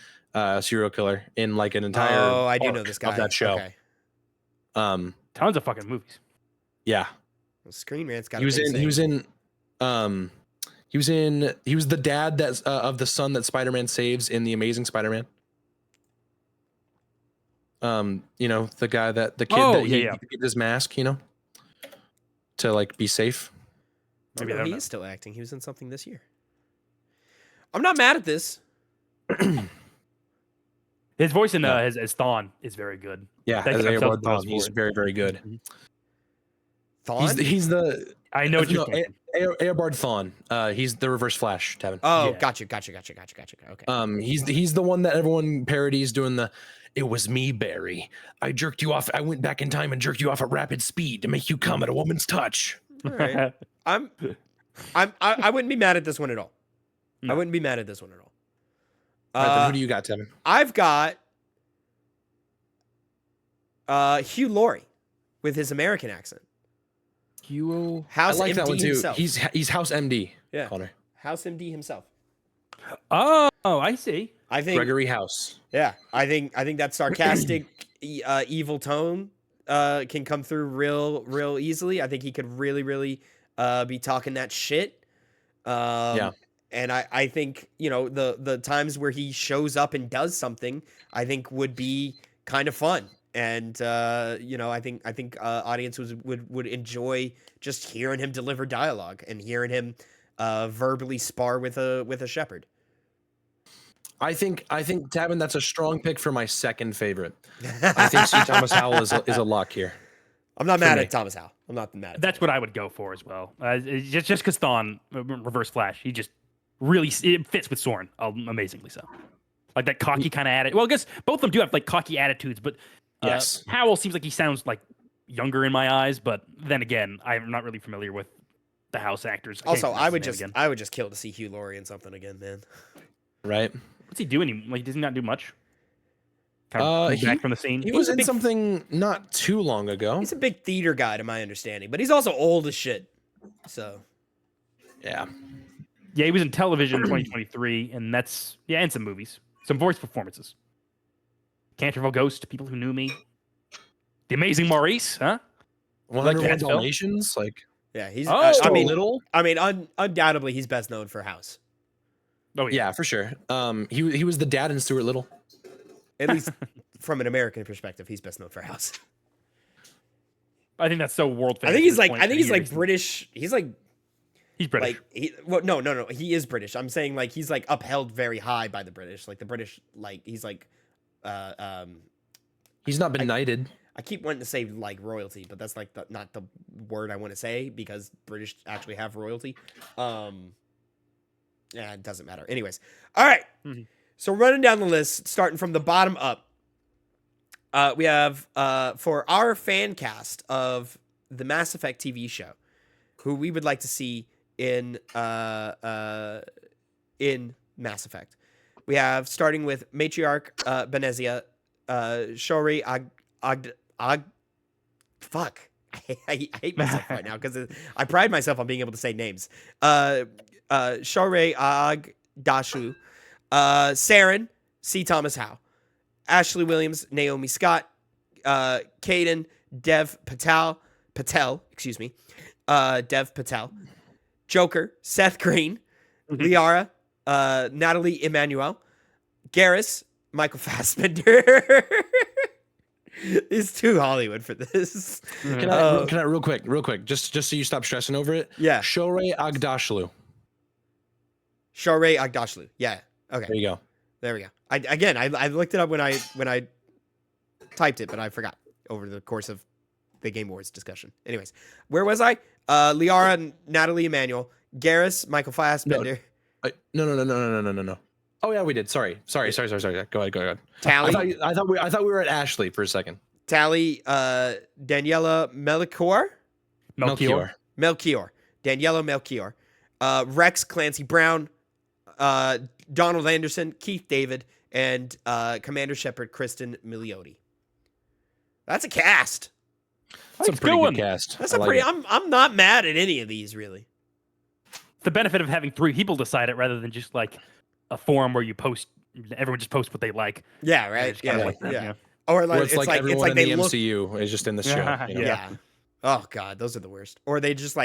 serial killer in like an entire. Oh, I do know this guy. Of that show. Okay. Tons of fucking movies. Yeah. Well, Screen Rant's got. He was the dad that's of the son that Spider-Man saves in The Amazing Spider-Man. The guy that the kid he gives his mask, to like be safe. Maybe he is still acting. He was in something this year. I'm not mad at this. His voice in as Thawne is very good. Yeah, as Eobard Thawne, he's very, very good. Thawne? He's the. I know what you're saying. Eobard Thawne. He's the Reverse Flash, Tavin. Oh, yeah. Gotcha. Okay. He's the one that everyone parodies doing the. It was me, Barry. I jerked you off. I went back in time and jerked you off at rapid speed to make you come at a woman's touch. All right. I wouldn't be mad at this one at all. No. I wouldn't be mad at this one at all. All right, then who do you got, Tevin? I've got Hugh Laurie with his American accent. Hugo. House I like that MD one too. himself. He's House MD. Yeah. Connor. House MD himself. Oh, I see. I think Gregory House. Yeah, I think that sarcastic, evil tone can come through real easily. I think he could really be talking that shit. Yeah. And I think the times where he shows up and does something, I think would be kind of fun. And I think audiences would enjoy just hearing him deliver dialogue and hearing him verbally spar with a shepherd. I think Tavin, that's a strong pick for my second favorite. I think C. Thomas Howell is a lock here. I'm not mad at Thomas Howell. I'm not mad at That's what I would go for as well. Just because Thawne, Reverse Flash, he just really it fits with Soren amazingly so. Like that cocky kind of attitude. Well, I guess both of them do have like cocky attitudes, but Yes. Howell seems like he sounds like younger in my eyes. But then again, I'm not really familiar with the House actors. Also, I would just kill to see Hugh Laurie in something again, man. Right. What's he doing? Like, does he not do much? Kind of back from the scene. He was in something not too long ago. He's a big theater guy, to my understanding, but he's also old as shit. So, Yeah. Yeah, he was in television in 2023, and and some movies, some voice performances. Canterville Ghost, People Who Knew Me, The Amazing Maurice, huh? 101 Dalmatians, like. yeah, he's. Oh, Little. Undoubtedly, he's best known for House. Oh Yeah, for sure. He was the dad in Stuart Little. At least from an American perspective, he's best known for House. I think that's so world famous. I think he's like British. He's British. No. He is British. I'm saying like he's like upheld very high by the British. Like the British, like he's like, He's not been knighted. I keep wanting to say like royalty, but that's like not the word I want to say because British actually have royalty. Yeah, it doesn't matter. Anyways, all right. Mm-hmm. So running down the list, starting from the bottom up, we have for our fan cast of the Mass Effect TV show, who we would like to see in Mass Effect. We have starting with Matriarch Benezia, Shori fuck. I hate myself right now because I pride myself on being able to say names. Shore Agdashu, Saren, C. Thomas Howe, Ashley Williams, Naomi Scott, Caden, Dev Patel, Dev Patel, Joker, Seth Green, Liara, Natalie Emmanuel, Garrus, Michael Fassbender. It's too Hollywood for this. Can I real quick, just so you stop stressing over it? Yeah. Shore Agdashlu. Shore Agdashlu. Yeah. Okay. There you go. There we go. I looked it up when I typed it, but I forgot over the course of the Game Awards discussion. Anyways, where was I? Liara, Natalie Emmanuel, Garrus, Michael Fassbender. No. Oh yeah, we did. Sorry. Go ahead. Tally. I thought we were at Ashley for a second. Tally. Daniela Melchior. Daniela Melchior. Rex Clancy Brown. Donald Anderson, Keith David, and Commander Shepard Kristen Milioti. That's a cast. That's a pretty good cast. That's I'm not mad at any of these really. The benefit of having 3 people decide it rather than just like a forum where everyone just posts what they like. Yeah, right. Yeah. Or like it's like everyone in the MCU is just in the show. Yeah. Oh god, those are the worst. Or they just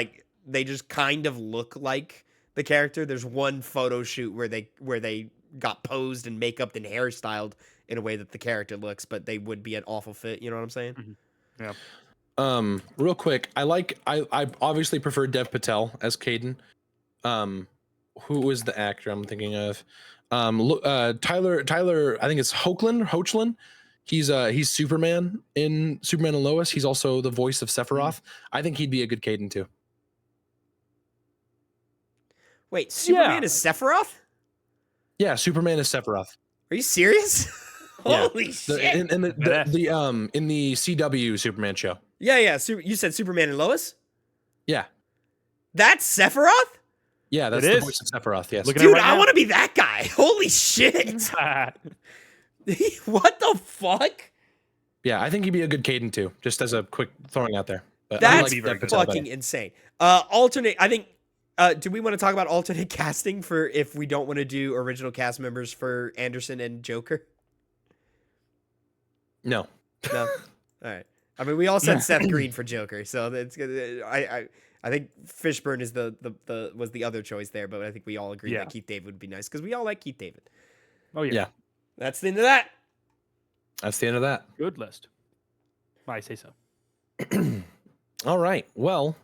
kind of look like the character. There's one photo shoot where they got posed and makeup and hairstyled in a way that the character looks, but they would be an awful fit. You know what I'm saying? Mm-hmm. Yeah. Real quick, I obviously prefer Dev Patel as Caden. Who is the actor I'm thinking of? Tyler, I think it's Hoechlin. He's Superman in Superman and Lois. He's also the voice of Sephiroth. I think he'd be a good Caden too. Wait, Superman is Sephiroth? Yeah, Superman is Sephiroth. Are you serious? Holy shit! In the CW Superman show. Yeah. You said Superman and Lois? Yeah. That's Sephiroth? Yeah, that's the voice of Sephiroth. Yes. Dude, I want to be that guy. Holy shit! What the fuck? Yeah, I think he'd be a good Caden too. Just as a quick throwing out there. But I That's like Dev Patel fucking better. insane. Alternate. I think. Do we want to talk about alternate casting for if we don't want to do original cast members for Anderson and Joker? No. No. All right. I mean, we all said Seth Green for Joker, so that's good. I think Fishburne is was the other choice there, but I think we all agree that Keith David would be nice because we all like Keith David. Oh yeah. That's the end of that. That's the end of that. Good list. I say so. All right. Well,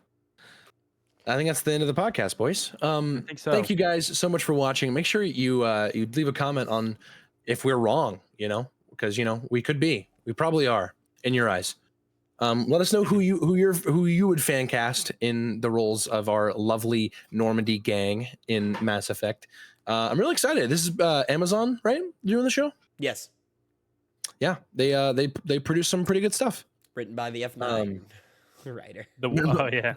I think that's the end of the podcast, boys. I think so. Thank you guys so much for watching. Make sure you leave a comment on if we're wrong, because we could be. We probably are in your eyes. Let us know who you would fan cast in the roles of our lovely Normandy gang in Mass Effect. I'm really excited. This is Amazon, right? Doing the show? Yes. Yeah, they produce some pretty good stuff. Written by the F9 writer. Oh yeah.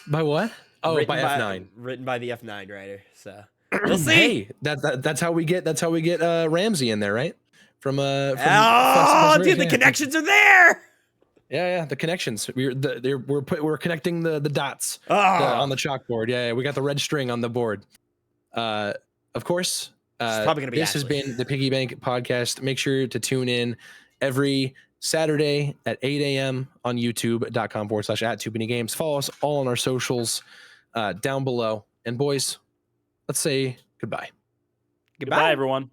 By what? Oh, Written by F9. Written by the F9 writer. So we'll see. Hey, that's how we get Ramsey in there, right? From dude, the connections are there. Yeah, the connections. We're connecting the dots Oh. on the chalkboard. Yeah, we got the red string on the board. Of course, probably gonna be this has been the Piggy Bank podcast. Make sure to tune in every Saturday at 8 a.m. on youtube.com/@TwoPennyGames. Follow us all on our socials down below. And boys, let's say goodbye. Goodbye, everyone.